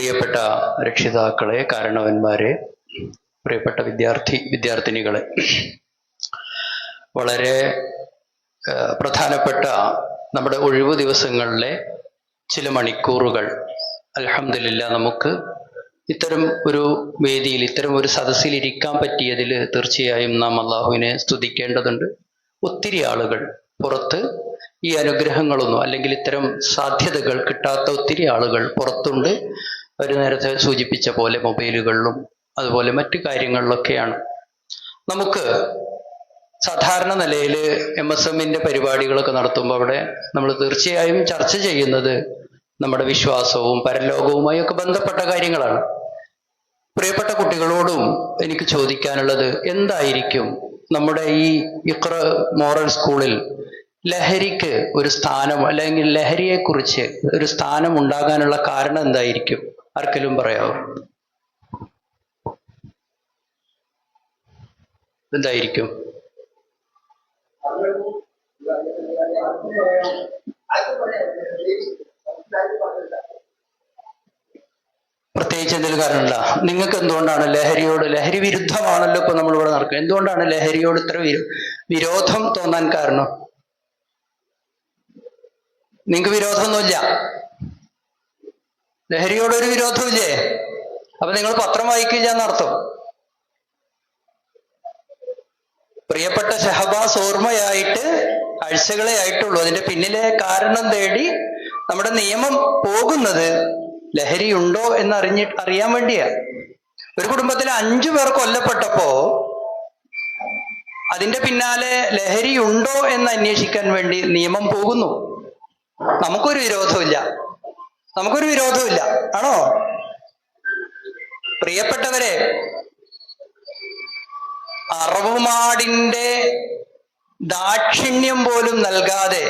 പ്രിയപ്പെട്ട രക്ഷിതാക്കളെ, കാരണവന്മാരെ, പ്രിയപ്പെട്ട വിദ്യാർത്ഥിനികളെ, വളരെ പ്രധാനപ്പെട്ട നമ്മുടെ ഒഴിവു ദിവസങ്ങളിലെ ചില മണിക്കൂറുകൾ അൽഹംദുലില്ലാ നമുക്ക് ഇത്തരം ഒരു വേദിയിൽ, ഇത്തരം ഒരു സദസ്സിൽ ഇരിക്കാൻ പറ്റിയതിൽ തീർച്ചയായും നാം അള്ളാഹുവിനെ സ്തുതിക്കേണ്ടതുണ്ട്. ഒത്തിരി ആളുകൾ പുറത്ത് ഈ അനുഗ്രഹങ്ങളൊന്നും അല്ലെങ്കിൽ ഇത്തരം സാധ്യതകൾ കിട്ടാത്ത ഒത്തിരി ആളുകൾ പുറത്തുണ്ട്. ഒരു നേരത്തെ സൂചിപ്പിച്ച പോലെ മൊബൈലുകളിലും അതുപോലെ മറ്റു കാര്യങ്ങളിലൊക്കെയാണ്. നമുക്ക് സാധാരണ നിലയിൽ MSMന്റെ പരിപാടികളൊക്കെ നടത്തുമ്പോൾ അവിടെ നമ്മൾ തീർച്ചയായും ചർച്ച ചെയ്യുന്നത് നമ്മുടെ വിശ്വാസവും പരലോകവുമായി ഒക്കെ ബന്ധപ്പെട്ട കാര്യങ്ങളാണ്. പ്രിയപ്പെട്ട കുട്ടികളോടും എനിക്ക് ചോദിക്കാനുള്ളത്, എന്തായിരിക്കും നമ്മുടെ ഈ ഇഖ്റ മോറൽ സ്കൂളിൽ ലഹരിക്ക് ഒരു സ്ഥാനം, അല്ലെങ്കിൽ ലഹരിയെക്കുറിച്ച് ഒരു സ്ഥാനം ഉണ്ടാകാനുള്ള കാരണം എന്തായിരിക്കും? ആർക്കെങ്കിലും പറയാമോ? എന്തായിരിക്കും? പ്രത്യേകിച്ച് എന്തെങ്കിലും കാരണമില്ല? നിങ്ങൾക്ക് എന്തുകൊണ്ടാണ് ലഹരി വിരുദ്ധമാണല്ലോ ഇപ്പൊ നമ്മളിവിടെ നടക്കുക, എന്തുകൊണ്ടാണ് ലഹരിയോട് ഇത്ര വിരോധം തോന്നാൻ കാരണം? നിങ്ങൾക്ക് വിരോധമൊന്നുമില്ല, ലഹരിയോടൊരു വിരോധമില്ലേ? അപ്പൊ നിങ്ങൾ പത്രം വായിക്കില്ല എന്നർത്ഥം. പ്രിയപ്പെട്ട ഷഹബാസ് ഓർമ്മയായിട്ട് ആഴ്ചകളെ ആയിട്ടുള്ളൂ. അതിന്റെ പിന്നിലെ കാരണം തേടി നമ്മുടെ നിയമം പോകുന്നത് ലഹരി ഉണ്ടോ എന്ന് അറിയാൻ വേണ്ടിയാ. ഒരു കുടുംബത്തിൽ 5 പേർ കൊല്ലപ്പെട്ടപ്പോ അതിന്റെ പിന്നാലെ ലഹരി ഉണ്ടോ എന്ന് അന്വേഷിക്കാൻ വേണ്ടി നിയമം പോകുന്നു. നമുക്കൊരു വിരോധമില്ല, ആണോ? പ്രിയപ്പെട്ടവരെ, അറവുമാടിന്റെ ദാക്ഷിണ്യം പോലും നൽകാതെ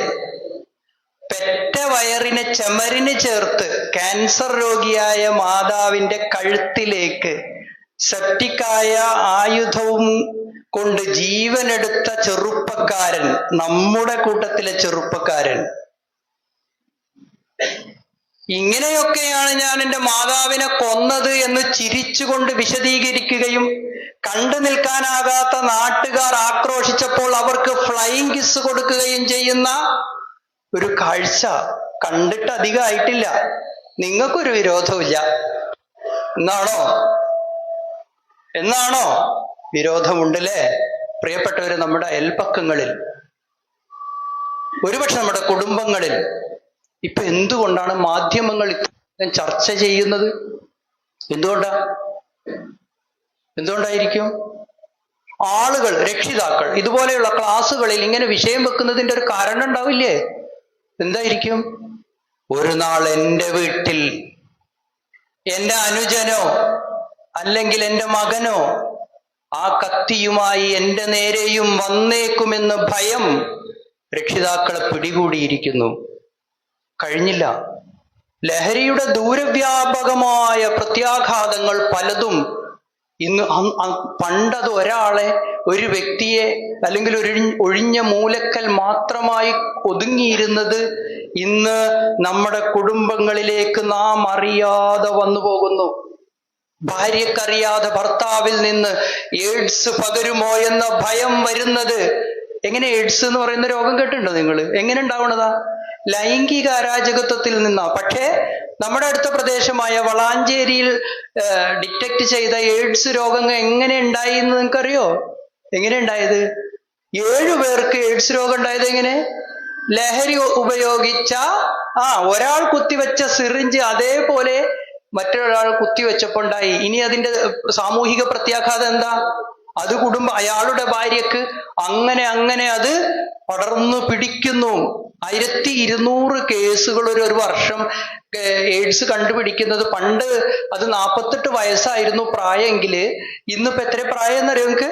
പെറ്റ വയറിനെ ചെമരിന് ചേർത്ത് ക്യാൻസർ രോഗിയായ മാതാവിന്റെ കഴുത്തിലേക്ക് സെപ്റ്റിക്കായ ആയുധവും കൊണ്ട് ജീവനെടുത്ത ചെറുപ്പക്കാരൻ, നമ്മുടെ കൂട്ടത്തിലെ ചെറുപ്പക്കാരൻ, ഇങ്ങനെയൊക്കെയാണ് ഞാൻ എൻ്റെ മാതാവിനെ കൊന്നത് എന്ന് ചിരിച്ചുകൊണ്ട് വിശദീകരിക്കുകയും കണ്ടു നിൽക്കാനാകാത്ത നാട്ടുകാർ ആക്രോശിച്ചപ്പോൾ അവർക്ക് ഫ്ലൈയിങ് കിസ് കൊടുക്കുകയും ചെയ്യുന്ന ഒരു കാഴ്ച കണ്ടിട്ട് അധികമായിട്ടില്ല. നിങ്ങൾക്കൊരു വിരോധമില്ല എന്നാണോ? വിരോധമുണ്ടല്ലേ? പ്രിയപ്പെട്ടവര്, നമ്മുടെ അയൽപ്പക്കങ്ങളിൽ, ഒരുപക്ഷെ നമ്മുടെ കുടുംബങ്ങളിൽ ഇപ്പൊ എന്തുകൊണ്ടാണ് മാധ്യമങ്ങൾ ഇത്രയും ചർച്ച ചെയ്യുന്നത്? എന്തുകൊണ്ടായിരിക്കും? ആളുകൾ, രക്ഷിതാക്കൾ ഇതുപോലെയുള്ള ക്ലാസ്സുകളിൽ ഇങ്ങനെ വിഷയം വെക്കുന്നതിന്റെ ഒരു കാരണം ഉണ്ടാവില്ലേ? എന്തായിരിക്കും? ഒരു നാൾ എൻ്റെ വീട്ടിൽ എൻ്റെ അനുജനോ അല്ലെങ്കിൽ എൻ്റെ മകനോ ആ കത്തിയുമായി എൻ്റെ നേരെയും വന്നേക്കുമെന്ന് ഭയം രക്ഷിതാക്കളെ പിടികൂടിയിരിക്കുന്നു. കഴിഞ്ഞില്ല. ലഹരിയുടെ ദൂരവ്യാപകമായ പ്രത്യാഘാതങ്ങൾ പലതും ഇന്ന്, പണ്ടത് ഒരാളെ, ഒരു വ്യക്തിയെ അല്ലെങ്കിൽ ഒരു ഒഴിഞ്ഞ മൂലക്കൽ മാത്രമായി ഒതുങ്ങിയിരുന്നത് ഇന്ന് നമ്മുടെ കുടുംബങ്ങളിലേക്ക് നാം അറിയാതെ വന്നു പോകുന്നു. ഭാര്യക്കറിയാതെ ഭർത്താവിൽ നിന്ന് എയ്ഡ്സ് പകരുമോ എന്ന ഭയം വരുന്നത് എങ്ങനെ? എയ്ഡ്സ് എന്ന് പറയുന്ന രോഗം കേട്ടിട്ടുണ്ടോ നിങ്ങൾ? എങ്ങനെ ഉണ്ടാവണതാ? ലൈംഗിക അരാജകത്വത്തിൽ നിന്നാ. പക്ഷേ നമ്മുടെ അടുത്ത പ്രദേശമായ വളാഞ്ചേരിയിൽ ഡിറ്റക്ട് ചെയ്ത എയ്ഡ്സ് രോഗം എങ്ങനെ ഉണ്ടായി എന്ന് നിങ്ങൾക്കറിയോ? എങ്ങനെ ഉണ്ടായത്? 7 പേർക്ക് എയ്ഡ്സ് രോഗം ഉണ്ടായത് എങ്ങനെ? ലഹരി ഉപയോഗിച്ച ഒരാൾ കുത്തിവെച്ച സിറിഞ്ച് അതേപോലെ മറ്റൊരാൾ കുത്തിവെച്ചപ്പോ ഉണ്ടായി. ഇനി അതിന്റെ സാമൂഹിക പ്രത്യാഘാതം എന്താ? അത് അയാളുടെ ഭാര്യക്ക് അങ്ങനെ അത് പടർന്നു പിടിക്കുന്നു. 1200 കേസുകൾ ഒരു വർഷം എയ്ഡ്സ് കണ്ടുപിടിക്കുന്നത്. പണ്ട് അത് 48 വയസ്സായിരുന്നു പ്രായമെങ്കിൽ ഇന്നിപ്പോ എത്ര പ്രായം എന്നറിയോ നിങ്ങൾക്ക്?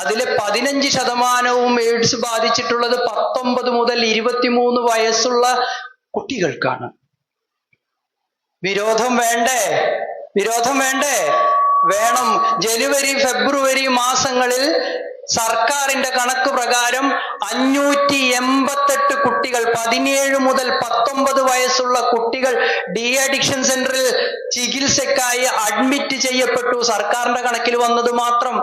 അതിലെ 15% എയ്ഡ്സ് ബാധിച്ചിട്ടുള്ളത് 19 മുതൽ 23 വയസ്സുള്ള കുട്ടികൾക്കാണ്. വിരോധം വേണ്ടേ? വേണം. ജനുവരി ഫെബ്രുവരി മാസങ്ങളിൽ സർക്കാരിന്റെ കണക്ക് പ്രകാരം 588 കുട്ടികൾ, 17 മുതൽ 19 വയസ്സുള്ള കുട്ടികൾ ഡി അഡിക്ഷൻ സെന്ററിൽ ചികിത്സക്കായി അഡ്മിറ്റ് ചെയ്യപ്പെട്ടു. സർക്കാരിന്റെ കണക്കിൽ വന്നത് മാത്രം,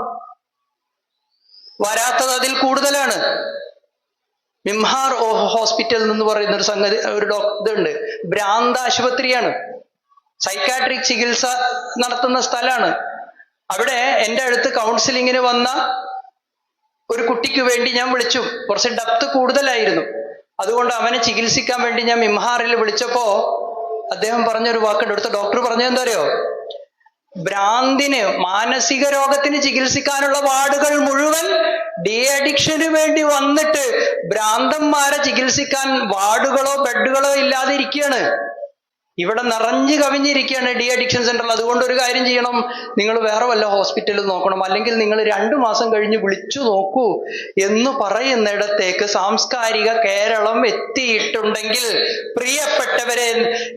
വരാത്തത് അതിൽ കൂടുതലാണ്. മിംഹാർ ഹോസ്പിറ്റൽ എന്ന് പറയുന്ന ഒരു സംഗതി, ഒരു ഇതുണ്ട്, ഭ്രാന്താശുപത്രിയാണ്, സൈക്കാട്രിക് ചികിത്സ നടത്തുന്ന സ്ഥലമാണ്. അവിടെ എൻ്റെ അടുത്ത് കൗൺസിലിങ്ങിന് വന്ന ഒരു കുട്ടിക്ക് വേണ്ടി ഞാൻ വിളിച്ചു. കുറച്ച് ഡെപ്ത് കൂടുതലായിരുന്നു. അതുകൊണ്ട് അവനെ ചികിത്സിക്കാൻ വേണ്ടി ഞാൻ മിംഹാറിൽ വിളിച്ചപ്പോ അദ്ദേഹം പറഞ്ഞൊരു വാക്കുണ്ട്. അടുത്ത ഡോക്ടർ പറഞ്ഞതെന്താ അറിയോ? ഭ്രാന്തിന്, മാനസിക രോഗത്തിന് ചികിത്സിക്കാനുള്ള വാർഡുകൾ മുഴുവൻ ഡി അഡിക്ഷന് വേണ്ടി വന്നിട്ട് ഭ്രാന്തന്മാരെ ചികിത്സിക്കാൻ വാർഡുകളോ ബെഡുകളോ ഇല്ലാതെ ഇരിക്കുകയാണ്. ഇവിടെ നിറഞ്ഞു കവിഞ്ഞിരിക്കുകയാണ് ഡി അഡിക്ഷൻ സെന്ററിൽ. അതുകൊണ്ട് ഒരു കാര്യം ചെയ്യണം, നിങ്ങൾ വേറെ വല്ല ഹോസ്പിറ്റലിൽ നോക്കണം, അല്ലെങ്കിൽ നിങ്ങൾ 2 മാസം കഴിഞ്ഞ് വിളിച്ചു നോക്കൂ എന്ന് പറയുന്നിടത്തേക്ക് സാംസ്കാരിക കേരളം എത്തിയിട്ടുണ്ടെങ്കിൽ, പ്രിയപ്പെട്ടവരെ,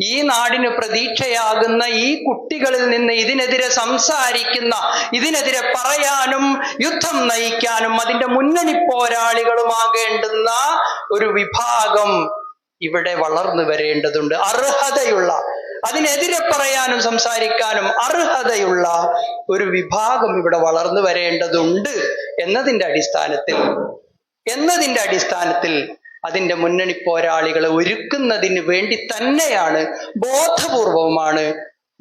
ഈ നാടിന് പ്രതീക്ഷയാകുന്ന ഈ കുട്ടികളിൽ നിന്ന് ഇതിനെതിരെ സംസാരിക്കുന്ന, ഇതിനെതിരെ പറയാനും യുദ്ധം നയിക്കാനും അതിന്റെ മുന്നണി പോരാളികളുമാകേണ്ടുന്ന ഒരു വിഭാഗം ഇവിടെ വളർന്നു വരേണ്ടതുണ്ട്. അർഹതയുള്ള, അതിനെതിരെ പറയാനും സംസാരിക്കാനും അർഹതയുള്ള ഒരു വിഭാഗം ഇവിടെ വളർന്നു വരേണ്ടതുണ്ട് എന്നതിന്റെ അടിസ്ഥാനത്തിൽ അതിന്റെ മുന്നണി പോരാളികളെ ഒരുക്കുന്നതിന് വേണ്ടി തന്നെയാണ്, ബോധപൂർവമാണ്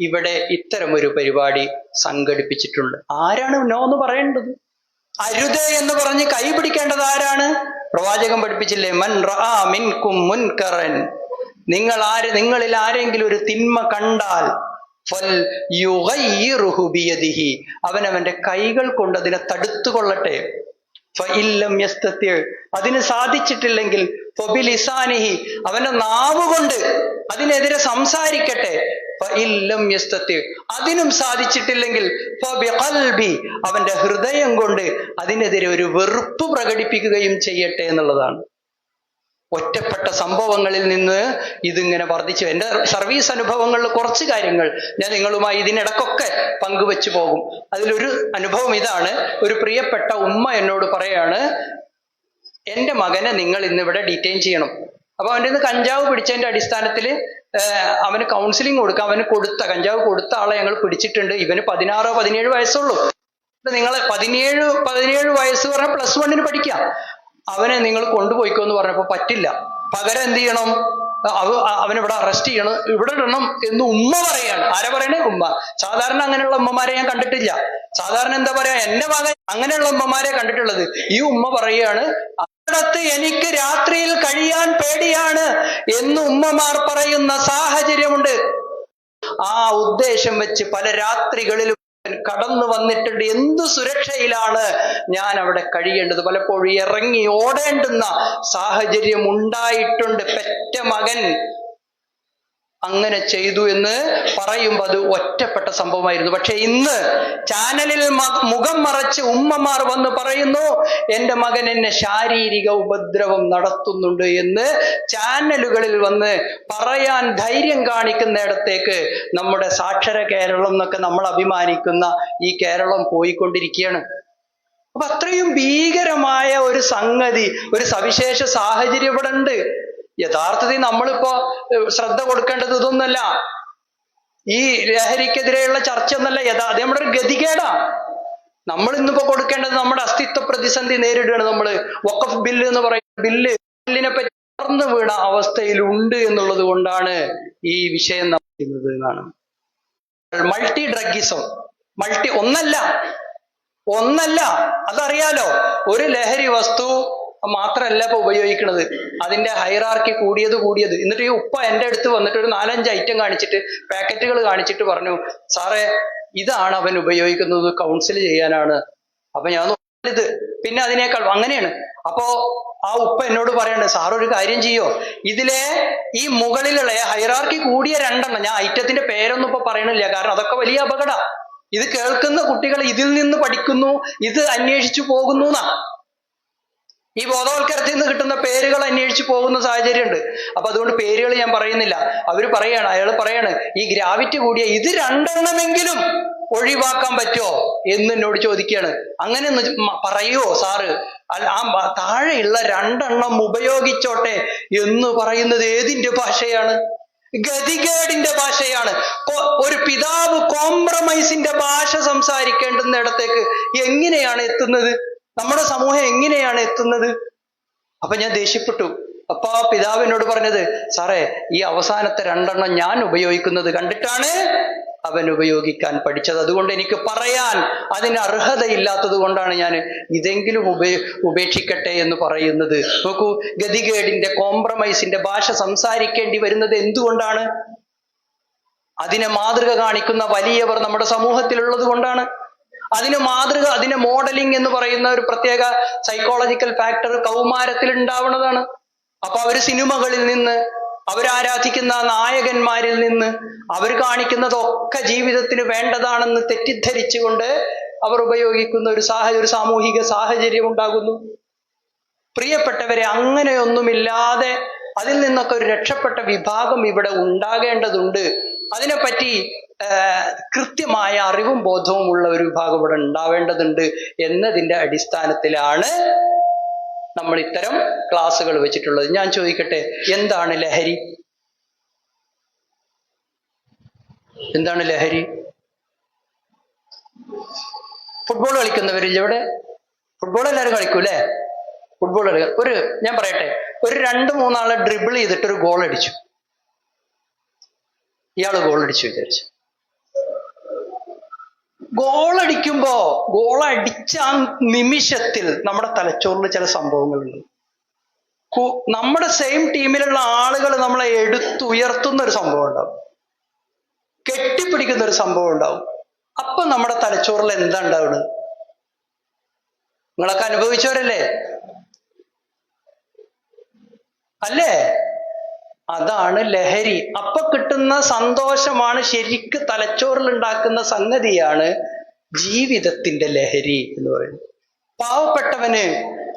ഇവിടെ ഇത്തരമൊരു പരിപാടി സംഘടിപ്പിച്ചിട്ടുള്ളത്. ആരാണ് നോ എന്ന് പറയേണ്ടത്? അരുത് എന്ന് പറഞ്ഞ് കൈ പിടിക്കേണ്ടത് ആരാണ്? പ്രവാചകൻ പഠിപ്പിച്ചില്ലേ, മൻ റആ മിൻകും മുൻകറൻ, നിങ്ങളിൽ ആരെങ്കിലും ഒരു തിന്മ കണ്ടാൽ ഫൽയുഗയ്യിറുഹു ബിയദിഹി, അവനവന്റെ കൈകൾ കൊണ്ട് അതിനെ തടുത്തുകൊള്ളട്ടെ. ഫഇല്ലം യസ്തതി, അതിന് സാധിച്ചിട്ടില്ലെങ്കിൽ ഫബിലിസാനിഹി, അവന്റെ നാവ് കൊണ്ട് അതിനെതിരെ സംസാരിക്കട്ടെ. ഫഇല്ലം യസ്തതി, അതിനും സാധിച്ചിട്ടില്ലെങ്കിൽ ഫബിഖൽബി, അവന്റെ ഹൃദയം കൊണ്ട് അതിനെതിരെ ഒരു വെറുപ്പ് പ്രകടിപ്പിക്കുകയും ചെയ്യട്ടെ എന്നുള്ളതാണ്. ഒറ്റപ്പെട്ട സംഭവങ്ങളിൽ നിന്ന് ഇതിങ്ങനെ വർദ്ധിച്ചു. എൻ്റെ സർവീസ് അനുഭവങ്ങളിൽ കുറച്ച് കാര്യങ്ങൾ ഞാൻ നിങ്ങളുമായി ഇതിനിടക്കൊക്കെ പങ്കുവെച്ചു പോകും. അതിലൊരു അനുഭവം ഇതാണ്. ഒരു പ്രിയപ്പെട്ട ഉമ്മ എന്നോട് പറയാണ്, എൻ്റെ മകനെ നിങ്ങൾ ഇന്നിവിടെ ഡീറ്റെയിൻ ചെയ്യണം. അപ്പൊ അവൻ്റെ നിന്ന് കഞ്ചാവ് പിടിച്ചതിന്റെ അടിസ്ഥാനത്തിൽ അവന് കൗൺസിലിംഗ് കൊടുക്കാം. അവന് കഞ്ചാവ് കൊടുത്ത ആളെ ഞങ്ങൾ പിടിച്ചിട്ടുണ്ട്. ഇവന് 16-17 വയസ്സുള്ളൂ. നിങ്ങൾ 17 വയസ്സ് പറഞ്ഞാൽ +1 പഠിക്കാം. അവനെ നിങ്ങൾ കൊണ്ടുപോയിക്കോ എന്ന് പറഞ്ഞപ്പോ പറ്റില്ല. പകരം എന്ത് ചെയ്യണം? അവനിവിടെ അറസ്റ്റ് ചെയ്യണം, ഇവിടെ ഇടണം എന്ന് ഉമ്മ പറയാണ്. ആരാ പറയണേ? ഉമ്മ. സാധാരണ അങ്ങനെയുള്ള ഉമ്മമാരെ ഞാൻ കണ്ടിട്ടില്ല. സാധാരണ എന്താ പറയാ, എന്റെ മകൻ അങ്ങനെയുള്ള ഉമ്മമാരെ കണ്ടിട്ടുള്ളത്. ഈ ഉമ്മ പറയാണ്, അവിടത്ത് എനിക്ക് രാത്രിയിൽ കഴിയാൻ പേടിയാണ് എന്ന് ഉമ്മമാർ പറയുന്ന സാഹചര്യമുണ്ട്. ആ ഉദ്ദേശം വെച്ച് പല രാത്രികളിലും കടന്നു വന്നിട്ടുണ്ട്. എന്തു സുരക്ഷയിലാണ് ഞാൻ അവിടെ കഴിയേണ്ടത്? പലപ്പോഴും ഇറങ്ങി ഓടേണ്ടുന്ന സാഹചര്യം ഉണ്ടായിട്ടുണ്ട്. പെറ്റ മകൻ അങ്ങനെ ചെയ്തു എന്ന് പറയുമ്പോൾ അത് ഒറ്റപ്പെട്ട സംഭവമായിരുന്നു. പക്ഷെ ഇന്ന് ചാനലിൽ മുഖം മറച്ച് ഉമ്മമാർ വന്ന് പറയുന്നു, എൻ്റെ മകൻ എന്നെ ശാരീരിക ഉപദ്രവം നടത്തുന്നുണ്ട് എന്ന് ചാനലുകളിൽ വന്ന് പറയാൻ ധൈര്യം കാണിക്കുന്നിടത്തേക്ക് നമ്മുടെ സാക്ഷര കേരളം എന്നൊക്കെ നമ്മൾ അഭിമാനിക്കുന്ന ഈ കേരളം പോയിക്കൊണ്ടിരിക്കുകയാണ്. അപ്പൊ അത്രയും ഭീകരമായ ഒരു സംഗതി, ഒരു സവിശേഷ സാഹചര്യം ഇവിടെ ഉണ്ട്. യഥാർത്ഥത്തിൽ നമ്മളിപ്പോ ശ്രദ്ധ കൊടുക്കേണ്ടത് ഇതൊന്നല്ല, ഈ ലഹരിക്കെതിരെയുള്ള ചർച്ച ഒന്നല്ല. അത് നമ്മുടെ ഒരു ഗതികേടാ. നമ്മൾ ഇന്നിപ്പോ കൊടുക്കേണ്ടത് നമ്മുടെ അസ്തിത്വ പ്രതിസന്ധി നേരിടുകയാണ്. നമ്മള് വഖഫ് ബില്ല് എന്ന് പറയുന്ന ബില്ലിനെ പറ്റി മറന്നു വീണ അവസ്ഥയിലുണ്ട് എന്നുള്ളത് കൊണ്ടാണ് ഈ വിഷയം നടക്കുന്നത് എന്നാണ്. മൾട്ടി ഡ്രഗിസം, ഒന്നല്ല അതറിയാലോ. ഒരു ലഹരി വസ്തു മാത്രമല്ല ഇപ്പൊ ഉപയോഗിക്കുന്നത്, അതിന്റെ ഹൈറാർക്കി കൂടിയത്. എന്നിട്ട് ഈ ഉപ്പ എൻ്റെ അടുത്ത് വന്നിട്ട് ഒരു 4-5 ഐറ്റം കാണിച്ചിട്ട്, പാക്കറ്റുകൾ കാണിച്ചിട്ട് പറഞ്ഞു, സാറേ ഇതാണ് അവൻ ഉപയോഗിക്കുന്നത്, കൗൺസിൽ ചെയ്യാനാണ്. അപ്പൊ ഞാൻ ഇത് പിന്നെ അതിനേക്കാൾ അങ്ങനെയാണ്. അപ്പോ ആ ഉപ്പ എന്നോട് പറയാണ്, സാർ ഒരു കാര്യം ചെയ്യോ, ഇതിലെ ഈ മുകളിലുള്ള ഹൈറാർക്കി കൂടിയ 2 ഞാൻ ഐറ്റത്തിന്റെ പേരൊന്നും ഇപ്പൊ പറയണില്ല, കാരണം അതൊക്കെ വലിയ അപകട. ഇത് കേൾക്കുന്ന കുട്ടികൾ ഇതിൽ നിന്ന് പഠിക്കുന്നു, ഇത് അന്വേഷിച്ചു പോകുന്നു എന്നാ. ഈ ബോധവൽക്കരണത്തിൽ നിന്ന് കിട്ടുന്ന പേരുകൾ അന്വേഷിച്ച് പോകുന്ന സാഹചര്യമുണ്ട്. അപ്പൊ അതുകൊണ്ട് പേരുകൾ ഞാൻ പറയുന്നില്ല. അയാൾ പറയാണ്, ഈ ഗ്രാവിറ്റി കൂടിയ ഇത് 2 എണ്ണമെങ്കിലും ഒഴിവാക്കാൻ പറ്റുമോ എന്ന് എന്നോട് ചോദിക്കുകയാണ്. അങ്ങനെ ഒന്ന് പറയുമോ സാറ്? താഴെയുള്ള 2 ഉപയോഗിച്ചോട്ടെ എന്ന് പറയുന്നത് ഏതിന്റെ ഭാഷയാണ്? ഗതികേടിന്റെ ഭാഷയാണ്. ഒരു പിതാവ് കോംപ്രമൈസിന്റെ ഭാഷ സംസാരിക്കേണ്ടുന്നിടത്തേക്ക് എങ്ങനെയാണ് എത്തുന്നത്? നമ്മുടെ സമൂഹം എങ്ങനെയാണ് എത്തുന്നത്? അപ്പൊ ഞാൻ ദേഷ്യപ്പെട്ടു. അപ്പൊ ആ പിതാവിനോട് പറഞ്ഞത്, സാറേ, ഈ അവസാനത്തെ 2 ഞാൻ ഉപയോഗിക്കുന്നത് കണ്ടിട്ടാണ് അവൻ ഉപയോഗിക്കാൻ പഠിച്ചത്. അതുകൊണ്ട് എനിക്ക് പറയാൻ അതിന് അർഹതയില്ലാത്തത് കൊണ്ടാണ് ഞാൻ ഇതെങ്കിലും ഉപേക്ഷിക്കട്ടെ എന്ന് പറയുന്നത്. നോക്കൂ, ഗതികേടിന്റെ കോംപ്രമൈസിന്റെ ഭാഷ സംസാരിക്കേണ്ടി വരുന്നത് എന്തുകൊണ്ടാണ്? അതിനെ മാതൃക കാണിക്കുന്ന വലിയവർ നമ്മുടെ സമൂഹത്തിലുള്ളത് കൊണ്ടാണ്. അതിനെ മോഡലിംഗ് എന്ന് പറയുന്ന ഒരു പ്രത്യേക സൈക്കോളജിക്കൽ ഫാക്ടർ കൗമാരത്തിൽ ഉണ്ടാവുന്നതാണ്. അപ്പൊ അവര് സിനിമകളിൽ നിന്ന്, അവരാരാധിക്കുന്ന നായകന്മാരിൽ നിന്ന് അവർ കാണിക്കുന്നതൊക്കെ ജീവിതത്തിന് വേണ്ടതാണെന്ന് തെറ്റിദ്ധരിച്ചുകൊണ്ട് അവർ ഉപയോഗിക്കുന്ന ഒരു സാമൂഹിക സാഹചര്യം ഉണ്ടാകുന്നു. പ്രിയപ്പെട്ടവരെ, അങ്ങനെയൊന്നുമില്ലാതെ അതിൽ നിന്നൊക്കെ ഒരു രക്ഷപ്പെട്ട വിഭാഗം ഇവിടെ ഉണ്ടാകേണ്ടതുണ്ട്. അതിനെപ്പറ്റി കൃത്യമായ അറിവും ബോധവും ഉള്ള ഒരു വിഭാഗം ഇവിടെ ഉണ്ടാവേണ്ടതുണ്ട് എന്നതിൻ്റെ അടിസ്ഥാനത്തിലാണ് നമ്മൾ ഇത്തരം ക്ലാസ്സുകൾ വെച്ചിട്ടുള്ളത്. ഞാൻ ചോദിക്കട്ടെ, എന്താണ് ലഹരി? എന്താണ് ലഹരി? ഫുട്ബോൾ കളിക്കുന്നവരില്ല ഇവിടെ? ഫുട്ബോൾ എല്ലാവരും കളിക്കൂല്ലേ? ഫുട്ബോൾ കളിക്കുക. ഞാൻ പറയട്ടെ, ഒരു 2-3 ആളെ ഡ്രിബിൾ ചെയ്തിട്ട് ഒരു ഗോൾ അടിച്ചു. ഇയാള് ഗോൾ അടിച്ചു വിചാരിച്ചു. ഗോളടിച്ച ആ നിമിഷത്തിൽ നമ്മുടെ തലച്ചോറിൽ ചില സംഭവങ്ങളുണ്ട്. നമ്മുടെ സെയിം ടീമിലുള്ള ആളുകൾ നമ്മളെ എടുത്തുയർത്തുന്ന ഒരു സംഭവം ഉണ്ടാവും, കെട്ടിപ്പിടിക്കുന്ന ഒരു സംഭവം ഉണ്ടാവും. അപ്പൊ നമ്മുടെ തലച്ചോറിൽ എന്താ ഉണ്ടാവുന്നത്? നിങ്ങളൊക്കെ അനുഭവിച്ചവരല്ലേ? അല്ലേ? അതാണ് ലഹരി. അപ്പൊ കിട്ടുന്ന സന്തോഷമാണ് ശരിക്ക് തലച്ചോറിൽ ഉണ്ടാക്കുന്ന സംഗതിയാണ് ജീവിതത്തിന്റെ ലഹരി എന്ന് പറയുന്നത്. പാവപ്പെട്ടവന്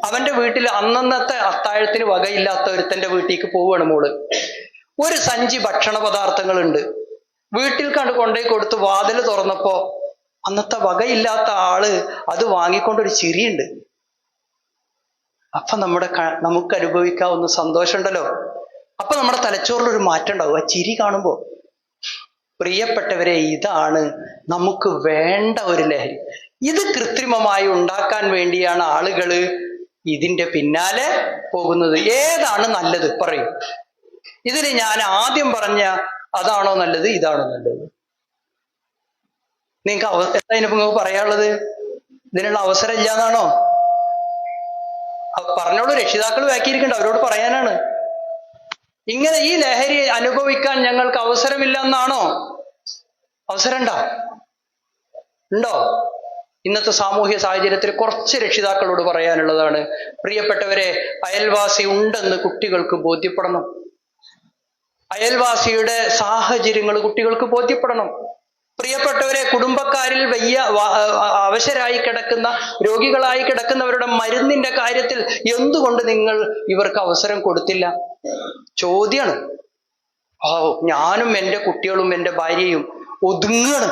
അവന്റെ വീട്ടിൽ അന്നന്നത്തെ അത്താഴത്തിന് വകയില്ലാത്ത ഒരുത്തന്റെ വീട്ടിലേക്ക് പോവുകയാണ് മോള്. ഒരു സഞ്ചി ഭക്ഷണ പദാർത്ഥങ്ങളുണ്ട്. വീട്ടിൽ കൊണ്ടുപോയി കൊടുത്ത് വാതിൽ തുറന്നപ്പോ അന്നത്തെ വകയില്ലാത്ത ആള് അത് വാങ്ങിക്കൊണ്ടൊരു ചിരിയുണ്ട്. അപ്പൊ നമുക്ക് അനുഭവിക്കാവുന്ന സന്തോഷമുണ്ടല്ലോ. അപ്പൊ നമ്മുടെ തലച്ചോറിൽ ഒരു മാറ്റം ഉണ്ടാവും ആ ചിരി കാണുമ്പോ. പ്രിയപ്പെട്ടവരെ, ഇതാണ് നമുക്ക് വേണ്ട ഒരു ലഹരി. ഇത് കൃത്രിമമായി ഉണ്ടാക്കാൻ വേണ്ടിയാണ് ആളുകൾ ഇതിന്റെ പിന്നാലെ പോകുന്നത്. ഏതാണ് നല്ലത് പറയൂ? ഇതിന് ഞാൻ ആദ്യം പറഞ്ഞ അതാണോ നല്ലത്, ഇതാണോ നല്ലത്? നിങ്ങൾക്ക് നിങ്ങൾക്ക് പറയാനുള്ളത്? ഇതിനുള്ള അവസരം ഇല്ലാന്നാണോ? പറഞ്ഞോളൂ, രക്ഷിതാക്കൾ ബാക്കിയിരിക്കണ്ട, അവരോട് പറയാനാണ്. ഇങ്ങനെ ഈ ലഹരി അനുഭവിക്കാൻ ഞങ്ങൾക്ക് അവസരമില്ല എന്നാണോ? അവസരം ഉണ്ടോ? ഇന്നത്തെ സാമൂഹ്യ സാഹചര്യത്തിൽ കുറച്ച് രക്ഷിതാക്കളോട് പറയാനുള്ളതാണ്. പ്രിയപ്പെട്ടവരെ, അയൽവാസി ഉണ്ടെന്ന് കുട്ടികൾക്ക് ബോധ്യപ്പെടണം. അയൽവാസിയുടെ സാഹചര്യങ്ങൾ കുട്ടികൾക്ക് ബോധ്യപ്പെടണം. പ്രിയപ്പെട്ടവരെ, കുടുംബക്കാരിൽ അവശരായി കിടക്കുന്ന, രോഗികളായി കിടക്കുന്നവരുടെ മരുന്നിന്റെ കാര്യത്തിൽ എന്തുകൊണ്ട് നിങ്ങൾ ഇവർക്ക് അവസരം കൊടുത്തില്ല? ചോദ്യമാണ്. ഞാനും എൻ്റെ കുട്ടികളും എൻ്റെ ഭാര്യയും ഒതുങ്ങാണ്.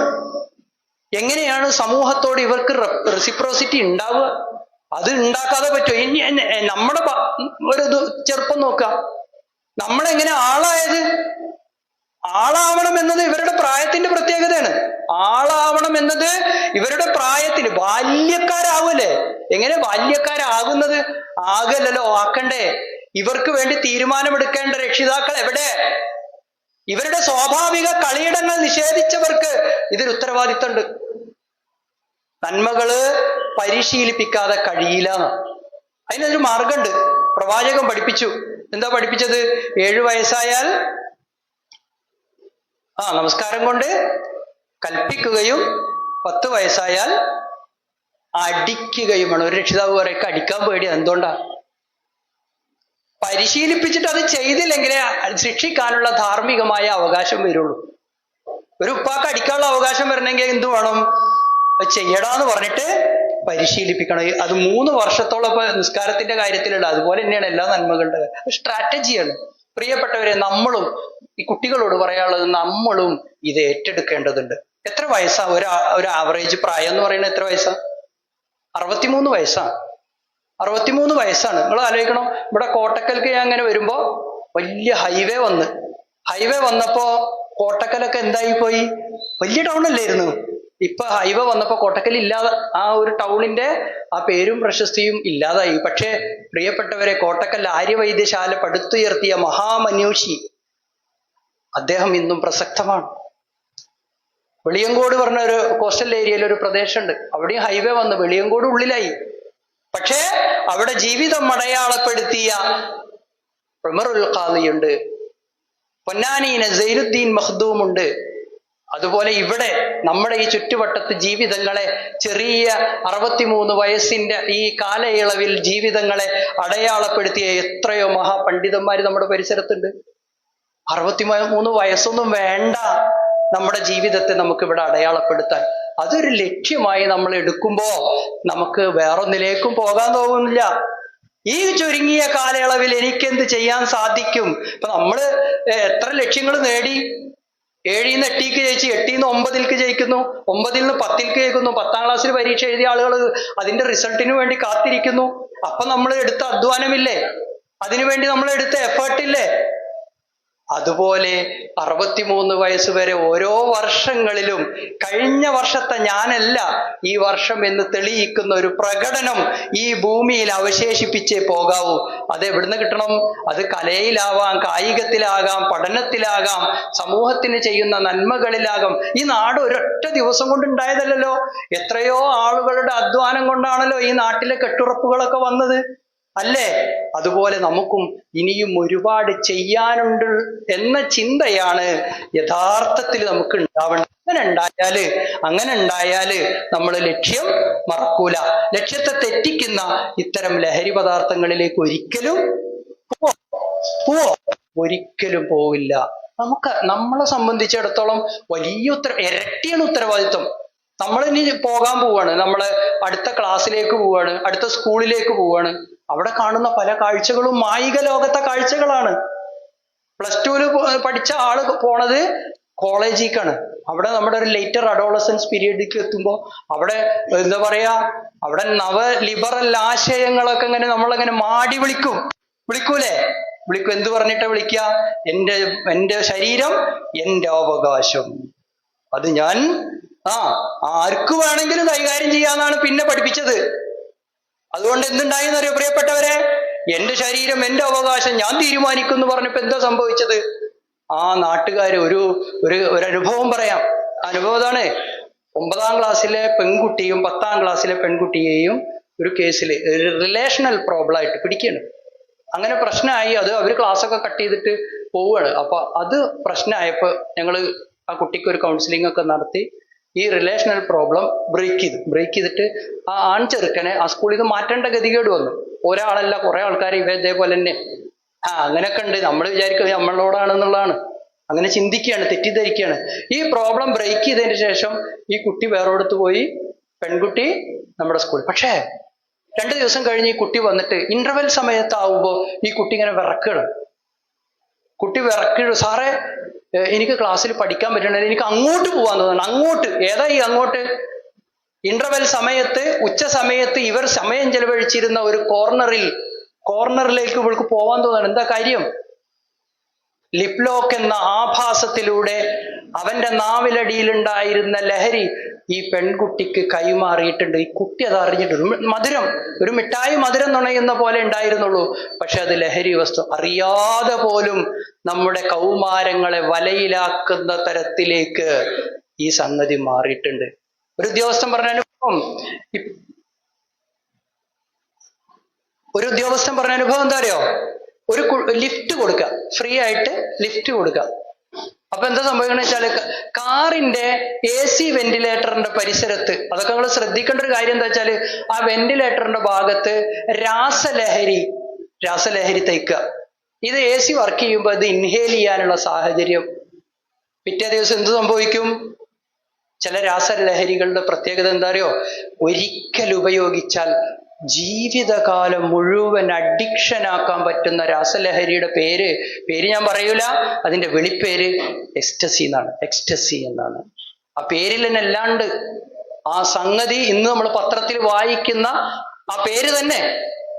എങ്ങനെയാണ് സമൂഹത്തോട് ഇവർക്ക് റെസിപ്രോസിറ്റി ഉണ്ടാവുക? അത് ഉണ്ടാക്കാതെ പറ്റുമോ? ഇനി നമ്മുടെ ഒരു ചെറുപ്പം നോക്കാം. നമ്മളെങ്ങനെ ആളാവണം എന്നത് ഇവരുടെ പ്രായത്തിന്റെ പ്രത്യേകതയാണ്. ആളാവണം എന്നത് ഇവരുടെ പ്രായത്തിന്. ബാല്യക്കാരാവൂലേ? എങ്ങനെ ബാല്യക്കാരാകുന്നത്? ആകല്ലോ, ആക്കണ്ടേ? ഇവർക്ക് വേണ്ടി തീരുമാനമെടുക്കേണ്ട രക്ഷിതാക്കൾ എവിടെ? ഇവരുടെ സ്വാഭാവിക കളിയിടങ്ങൾ നിഷേധിച്ചവർക്ക് ഇതിൽ ഉത്തരവാദിത്തമുണ്ട്. നന്മകള് പരിശീലിപ്പിക്കാതെ കഴിയില്ല. അതിനൊരു മാർഗമുണ്ട്. പ്രവാചകൻ പഠിപ്പിച്ചു. എന്താ പഠിപ്പിച്ചത്? 7 വയസ്സായാൽ നമസ്കാരം കൊണ്ട് കൽപ്പിക്കുകയും 10 വയസ്സായാൽ അടിക്കുകയുമാണ്. ഒരു രക്ഷിതാവ് പറയൊക്കെ അടിക്കാൻ പേടിയാണ്. എന്തുകൊണ്ടാ? പരിശീലിപ്പിച്ചിട്ട് അത് ചെയ്തില്ലെങ്കിലേ ശിക്ഷിക്കാനുള്ള ധാർമ്മികമായ അവകാശം വരുള്ളൂ. ഒരു ഉപ്പാക്ക് അടിക്കാനുള്ള അവകാശം വരണമെങ്കിൽ എന്ത് വേണം? ചെയ്യടാന്ന് പറഞ്ഞിട്ട് പരിശീലിപ്പിക്കണം. അത് 3 വർഷത്തോളം നിസ്കാരത്തിന്റെ കാര്യത്തിലുള്ള. അതുപോലെ തന്നെയാണ് എല്ലാ നന്മകളുടെ സ്ട്രാറ്റജിയാണ്. പ്രിയപ്പെട്ടവരെ, നമ്മളും ഈ കുട്ടികളോട് പറയാനുള്ളത്, നമ്മളും ഇത് ഏറ്റെടുക്കേണ്ടതുണ്ട്. എത്ര വയസ്സാ ഒരു ആവറേജ് പ്രായം എന്ന് പറയുന്നത് എത്ര വയസ്സാ? 63 വയസ്സാണ്. 63 വയസ്സാണ്. നിങ്ങൾ ആലോചിക്കണം, ഇവിടെ കോട്ടക്കൽക്ക് ഞാൻ അങ്ങനെ വരുമ്പോ വലിയ ഹൈവേ വന്നപ്പോ കോട്ടക്കലൊക്കെ എന്തായി പോയി? വലിയ ടൗൺ അല്ലായിരുന്നു. ഇപ്പൊ ഹൈവേ വന്നപ്പോ കോട്ടക്കൽ ഇല്ലാതെ, ആ ഒരു ടൗണിന്റെ ആ പേരും പ്രശസ്തിയും ഇല്ലാതായി. പക്ഷേ പ്രിയപ്പെട്ടവരെ, കോട്ടക്കൽ ആര്യവൈദ്യശാല പടുത്തുയർത്തിയ മഹാമനീഷി അദ്ദേഹം ഇന്നും പ്രസക്തമാണ്. വെളിയങ്കോട് പറഞ്ഞ ഒരു കോസ്റ്റൽ ഏരിയയിൽ ഒരു പ്രദേശമുണ്ട്, അവിടെയും ഹൈവേ വന്ന് വെളിയങ്കോട് ഉള്ളിലായി. പക്ഷേ അവിടെ ജീവിതം അടയാളപ്പെടുത്തിയ ഉമറുൽ ഖാദിയുണ്ട്, പൊന്നാനിയിലെ സൈനുദ്ദീൻ മഖ്ദൂം ഉണ്ട്. അതുപോലെ ഇവിടെ നമ്മുടെ ഈ ചുറ്റുവട്ടത്ത് ജീവിതങ്ങളെ, ചെറിയ 63 വയസ്സിന്റെ ഈ കാലയളവിൽ ജീവിതങ്ങളെ അടയാളപ്പെടുത്തിയ എത്രയോ മഹാപണ്ഡിതന്മാര് നമ്മുടെ പരിസരത്തുണ്ട്. 63 വയസ്സൊന്നും വേണ്ട നമ്മുടെ ജീവിതത്തെ നമുക്ക് ഇവിടെ അടയാളപ്പെടുത്താൻ. അതൊരു ലക്ഷ്യമായി നമ്മൾ എടുക്കുമ്പോ നമുക്ക് വേറൊന്നിലേക്കും പോകാൻ തോന്നുന്നില്ല. ഈ ചുരുങ്ങിയ കാലയളവിൽ എനിക്കെന്ത് ചെയ്യാൻ സാധിക്കും? ഇപ്പൊ നമ്മള് എത്ര ലക്ഷ്യങ്ങൾ നേടി? 7-ന്ന് 8ക്ക് ജയിച്ചു, 8-ന്ന് 9ക്ക് ജയിക്കുന്നു, 9-ന്ന് 10ക്ക് ജയിക്കുന്നു. 10ാം ക്ലാസ്സിൽ പരീക്ഷ എഴുതിയ ആളുകൾ അതിന്റെ റിസൾട്ടിന് വേണ്ടി കാത്തിരിക്കുന്നു. അപ്പൊ നമ്മൾ എടുത്ത അധ്വാനമില്ലേ? അതിനുവേണ്ടി നമ്മൾ എടുത്ത എഫേർട്ടില്ലേ? അതുപോലെ 63 വയസ്സ് വരെ ഓരോ വർഷങ്ങളിലും കഴിഞ്ഞ വർഷത്തെ ഞാനല്ല ഈ വർഷം എന്ന് തെളിയിക്കുന്ന ഒരു പ്രകടനം ഈ ഭൂമിയിൽ അവശേഷിപ്പിച്ചേ പോകാവൂ. അത് എവിടുന്ന് കിട്ടണം? അത് കലയിലാവാം, കായികത്തിലാകാം, പഠനത്തിലാകാം, സമൂഹത്തിന് ചെയ്യുന്ന നന്മകളിലാകാം. ഈ നാട് ഒരൊറ്റ ദിവസം കൊണ്ടുണ്ടായതല്ലോ. എത്രയോ ആളുകളുടെ അധ്വാനം കൊണ്ടാണല്ലോ ഈ നാട്ടിലെ കെട്ടുറപ്പുകളൊക്കെ വന്നത്, അല്ലേ? അതുപോലെ നമുക്കും ഇനിയും ഒരുപാട് ചെയ്യാനുണ്ട് എന്ന ചിന്തയാണ് യഥാർത്ഥത്തിൽ നമുക്ക് ഉണ്ടാവേണ്ടത്. അങ്ങനെ ഉണ്ടായാല് നമ്മൾ ലക്ഷ്യം മറക്കൂല. ലക്ഷ്യത്തെ തെറ്റിക്കുന്ന ഇത്തരം ലഹരി പദാർത്ഥങ്ങളിലേക്ക് ഒരിക്കലും പോവില്ല. നമ്മളെ സംബന്ധിച്ചിടത്തോളം വലിയ ഇരട്ടിയാണ് ഉത്തരവാദിത്വം. നമ്മൾ ഇനി പോകാൻ പോവാണ്, നമ്മള് അടുത്ത ക്ലാസ്സിലേക്ക് പോവാണ്, അടുത്ത സ്കൂളിലേക്ക് പോവാണ്. അവിടെ കാണുന്ന പല കാഴ്ചകളും മായിക ലോകത്തെ കാഴ്ചകളാണ്. +2 പഠിച്ച ആള് പോണത് കോളേജിലേക്കാണ്. അവിടെ നമ്മുടെ ഒരു ലേറ്റർ അഡോളസൻസ് പീരീഡിലേക്ക് എത്തുമ്പോൾ അവിടെ എന്താ പറയാ, അവിടെ ലിബറൽ ആശയങ്ങളൊക്കെ ഇങ്ങനെ നമ്മളങ്ങനെ മാടി വിളിക്കൂലേ? എന്ത് പറഞ്ഞിട്ടാ വിളിക്കുക? എന്റെ ശരീരം എന്റെ അവകാശം, അത് ഞാൻ ആർക്ക് വേണമെങ്കിലും കൈകാര്യം ചെയ്യാന്നാണ് പിന്നെ പഠിപ്പിച്ചത്. അതുകൊണ്ട് എന്തുണ്ടായെന്നറിയോ പ്രിയപ്പെട്ടവരെ? എന്റെ ശരീരം എന്റെ അവകാശം, ഞാൻ തീരുമാനിക്കുന്നു പറഞ്ഞപ്പോ എന്താ സംഭവിച്ചത്? ആ നാട്ടുകാര് ഒരു അനുഭവം പറയാം. അനുഭവം ഇതാണ്. 9ാം ക്ലാസ്സിലെ പെൺകുട്ടിയും 10ാം ക്ലാസ്സിലെ പെൺകുട്ടിയെയും ഒരു കേസിൽ റിലേഷണൽ പ്രോബ്ലം ആയിട്ട് പിടിക്കുകയാണ്. അങ്ങനെ പ്രശ്നമായി. അത് അവർ ക്ലാസ്സൊക്കെ കട്ട് ചെയ്തിട്ട് പോവുകയാണ്. അപ്പൊ അത് പ്രശ്നമായപ്പോ ഞങ്ങള് ആ കുട്ടിക്ക് ഒരു കൗൺസിലിംഗ് ഒക്കെ നടത്തി ഈ റിലേഷണൽ പ്രോബ്ലം ബ്രേക്ക് ചെയ്തിട്ട് ആ ആൺചെറുക്കനെ ആ സ്കൂളിൽ നിന്ന് മാറ്റേണ്ട ഗതികേട് വന്നു. ഒരാളല്ല, കുറെ ആൾക്കാർ ഇതേപോലെ തന്നെ അങ്ങനെയൊക്കെ ഉണ്ട്. നമ്മൾ വിചാരിക്കുന്നത് നമ്മളോടാണെന്നുള്ളതാണ്. അങ്ങനെ ചിന്തിക്കുകയാണ്, തെറ്റിദ്ധരിക്കുകയാണ്. ഈ പ്രോബ്ലം ബ്രേക്ക് ചെയ്തതിന് ശേഷം ഈ കുട്ടി വേറൊരിടത്ത് പോയി, പെൺകുട്ടി നമ്മുടെ സ്കൂളിൽ. പക്ഷേ 2 ദിവസം കഴിഞ്ഞ് ഈ കുട്ടി വന്നിട്ട് ഇന്റർവെൽ സമയത്താവുമ്പോ ഈ കുട്ടി ഇങ്ങനെ വിറക്കണം. സാറേ എനിക്ക് ക്ലാസ്സിൽ പഠിക്കാൻ പറ്റണില്ല, എനിക്ക് അങ്ങോട്ട് പോവാൻ തോന്നുന്നു. അങ്ങോട്ട് ഏതാ ഈ അങ്ങോട്ട്? ഇന്റർവെൽ സമയത്ത്, ഉച്ച സമയത്ത് ഇവർ സമയം ചെലവഴിച്ചിരുന്ന ഒരു കോർണറിലേക്ക് ഇവൾക്ക് പോവാൻ തോന്നുന്നു. എന്താ കാര്യം? ലിപ് ലോക്ക് എന്ന ആഭാസത്തിലൂടെ അവന്റെ നാവിലടിയിലുണ്ടായിരുന്ന ലഹരി ഈ പെൺകുട്ടിക്ക് കൈമാറിയിട്ടുണ്ട്. ഈ കുട്ടി അത് അറിഞ്ഞിട്ടുണ്ട്. ഒരു മിഠായി മധുരം നുണയുന്ന പോലെ ഉണ്ടായിരുന്നുള്ളൂ. പക്ഷെ അത് ലഹരി വസ്തു. അറിയാതെ പോലും നമ്മുടെ കൗമാരങ്ങളെ വലയിലാക്കുന്ന തരത്തിലേക്ക് ഈ സംഗതി മാറിയിട്ടുണ്ട്. ഒരു ഉദ്യോഗസ്ഥൻ പറഞ്ഞ അനുഭവം എന്താ അറിയോ? ഒരു ലിഫ്റ്റ് കൊടുക്കുക, ഫ്രീ ആയിട്ട് ലിഫ്റ്റ് കൊടുക്കുക. അപ്പൊ എന്താ സംഭവിക്കണെന്ന് വെച്ചാല് കാറിന്റെ AC വെന്റിലേറ്ററിന്റെ പരിസരത്ത്, അതൊക്കെ നിങ്ങൾ ശ്രദ്ധിക്കേണ്ട ഒരു കാര്യം എന്താ വെച്ചാല്, ആ വെന്റിലേറ്ററിന്റെ ഭാഗത്ത് രാസലഹരി തയ്ക്കുക. ഇത് AC വർക്ക് ചെയ്യുമ്പോൾ ഇത് ഇൻഹേൽ ചെയ്യാനുള്ള സാഹചര്യം. പിറ്റേ ദിവസം എന്ത് സംഭവിക്കും? ചില രാസലഹരികളുടെ പ്രത്യേകത എന്താ അറിയോ? ഒരിക്കൽ ഉപയോഗിച്ചാൽ ജീവിതകാലം മുഴുവൻ അഡിക്ഷനാക്കാൻ പറ്റുന്ന രാസലഹരിയുടെ പേര് ഞാൻ പറയൂല, അതിന്റെ വെളിപ്പേര് എക്സ്റ്റസി എന്നാണ്. ആ പേരിൽ തന്നെ എല്ലാം ഉണ്ട്. ആ സംഗതി ഇന്ന് നമ്മൾ പത്രത്തിൽ വായിക്കുന്ന ആ പേര് തന്നെ,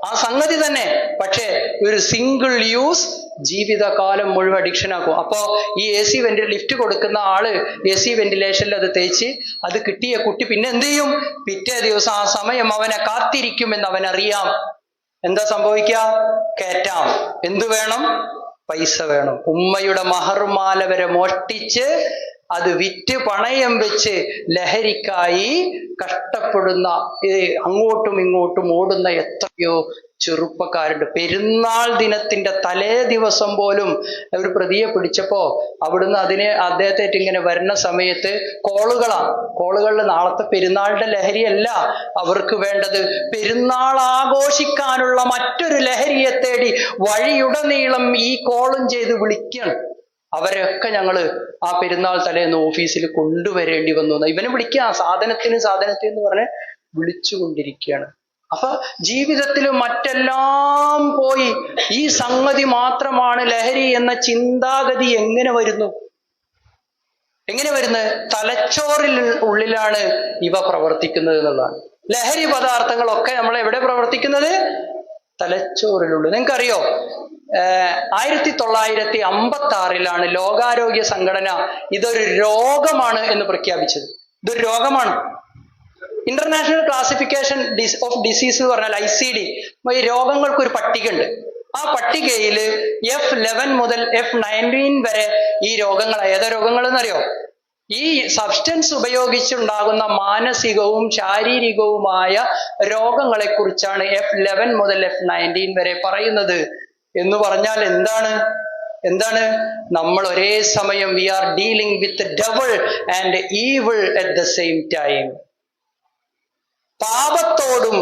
ആ സംഗതി തന്നെ. പക്ഷേ ഒരു സിംഗിൾ യൂസ് ജീവിതകാലം മുഴുവൻ അഡിക്ഷൻ ആക്കും. അപ്പോ ഈ AC ലിഫ്റ്റ് കൊടുക്കുന്ന ആള് AC വെന്റിലേഷനിൽ അത് തേച്ച് അത് കിട്ടിയ കുട്ടി പിന്നെ എന്ത് ചെയ്യും? പിറ്റേ ദിവസം ആ സമയം അവനെ കാത്തിരിക്കുമെന്ന് അവനറിയാം. എന്താ സംഭവിക്കുക? കയറ്റാം. എന്തു വേണം? പൈസ വേണം. ഉമ്മയുടെ മഹർമാല വരെ മോഷ്ടിച്ച് അത് വിറ്റ് പണയം വെച്ച് ലഹരിക്കായി കഷ്ടപ്പെടുന്ന അങ്ങോട്ടും ഇങ്ങോട്ടും ഓടുന്ന എത്രയോ ചെറുപ്പക്കാരുണ്ട്. പെരുന്നാൾ ദിനത്തിന്റെ തലേ ദിവസം പോലും ഒരു പ്രതിയെ പിടിച്ചപ്പോ അവിടുന്ന് അദ്ദേഹത്തെ ഇങ്ങനെ വരുന്ന സമയത്ത് കോളുകളിൽ നാളത്തെ പെരുന്നാളിന്റെ ലഹരിയല്ല അവർക്ക് വേണ്ടത്, പെരുന്നാൾ ആഘോഷിക്കാനുള്ള മറ്റൊരു ലഹരിയെ തേടി വഴിയുടനീളം ഈ കോളും ചെയ്ത് വിളിക്കണം. അവരൊക്കെ ഞങ്ങള് ആ പെരുന്നാൾ തലേന്ന് ഓഫീസിൽ കൊണ്ടുവരേണ്ടി വന്നു. ഇവനെ വിളിക്കുക, സാധനത്തിന് എന്ന് പറഞ്ഞ് വിളിച്ചുകൊണ്ടിരിക്കുകയാണ്. അപ്പൊ ജീവിതത്തിൽ മറ്റെല്ലാം പോയി ഈ സംഗതി മാത്രമാണ് ലഹരി എന്ന ചിന്താഗതി എങ്ങനെ വരുന്നത്? തലച്ചോറിൽ ഉള്ളിലാണ് ഇവ പ്രവർത്തിക്കുന്നത് എന്നുള്ളതാണ്. ലഹരി പദാർത്ഥങ്ങളൊക്കെ നമ്മൾ എവിടെ പ്രവർത്തിക്കുന്നത്? തലച്ചോറിലുള്ളൂ. നിങ്ങൾക്കറിയോ, 1956 ലോകാരോഗ്യ സംഘടന ഇതൊരു രോഗമാണ് എന്ന് പ്രഖ്യാപിച്ചത്. ഇതൊരു രോഗമാണ്. ഇന്റർനാഷണൽ ക്ലാസിഫിക്കേഷൻ ഓഫ് ഡിസീസ് എന്ന് പറഞ്ഞാൽ ICD, ഈ രോഗങ്ങൾക്കൊരു പട്ടിക ഉണ്ട്. ആ പട്ടികയിൽ F11 മുതൽ F19 വരെ ഈ രോഗങ്ങൾ, ഏതാ രോഗങ്ങൾ എന്നറിയോ? ഈ സബ്സ്റ്റൻസ് ഉപയോഗിച്ചുണ്ടാകുന്ന മാനസികവും ശാരീരികവുമായ രോഗങ്ങളെ കുറിച്ചാണ് F11 മുതൽ F19 വരെ പറയുന്നത്. എന്ന് പറഞ്ഞാൽ എന്താണ്? നമ്മൾ ഒരേ സമയം we are dealing with the devil and evil at the same time. പാപത്തോടും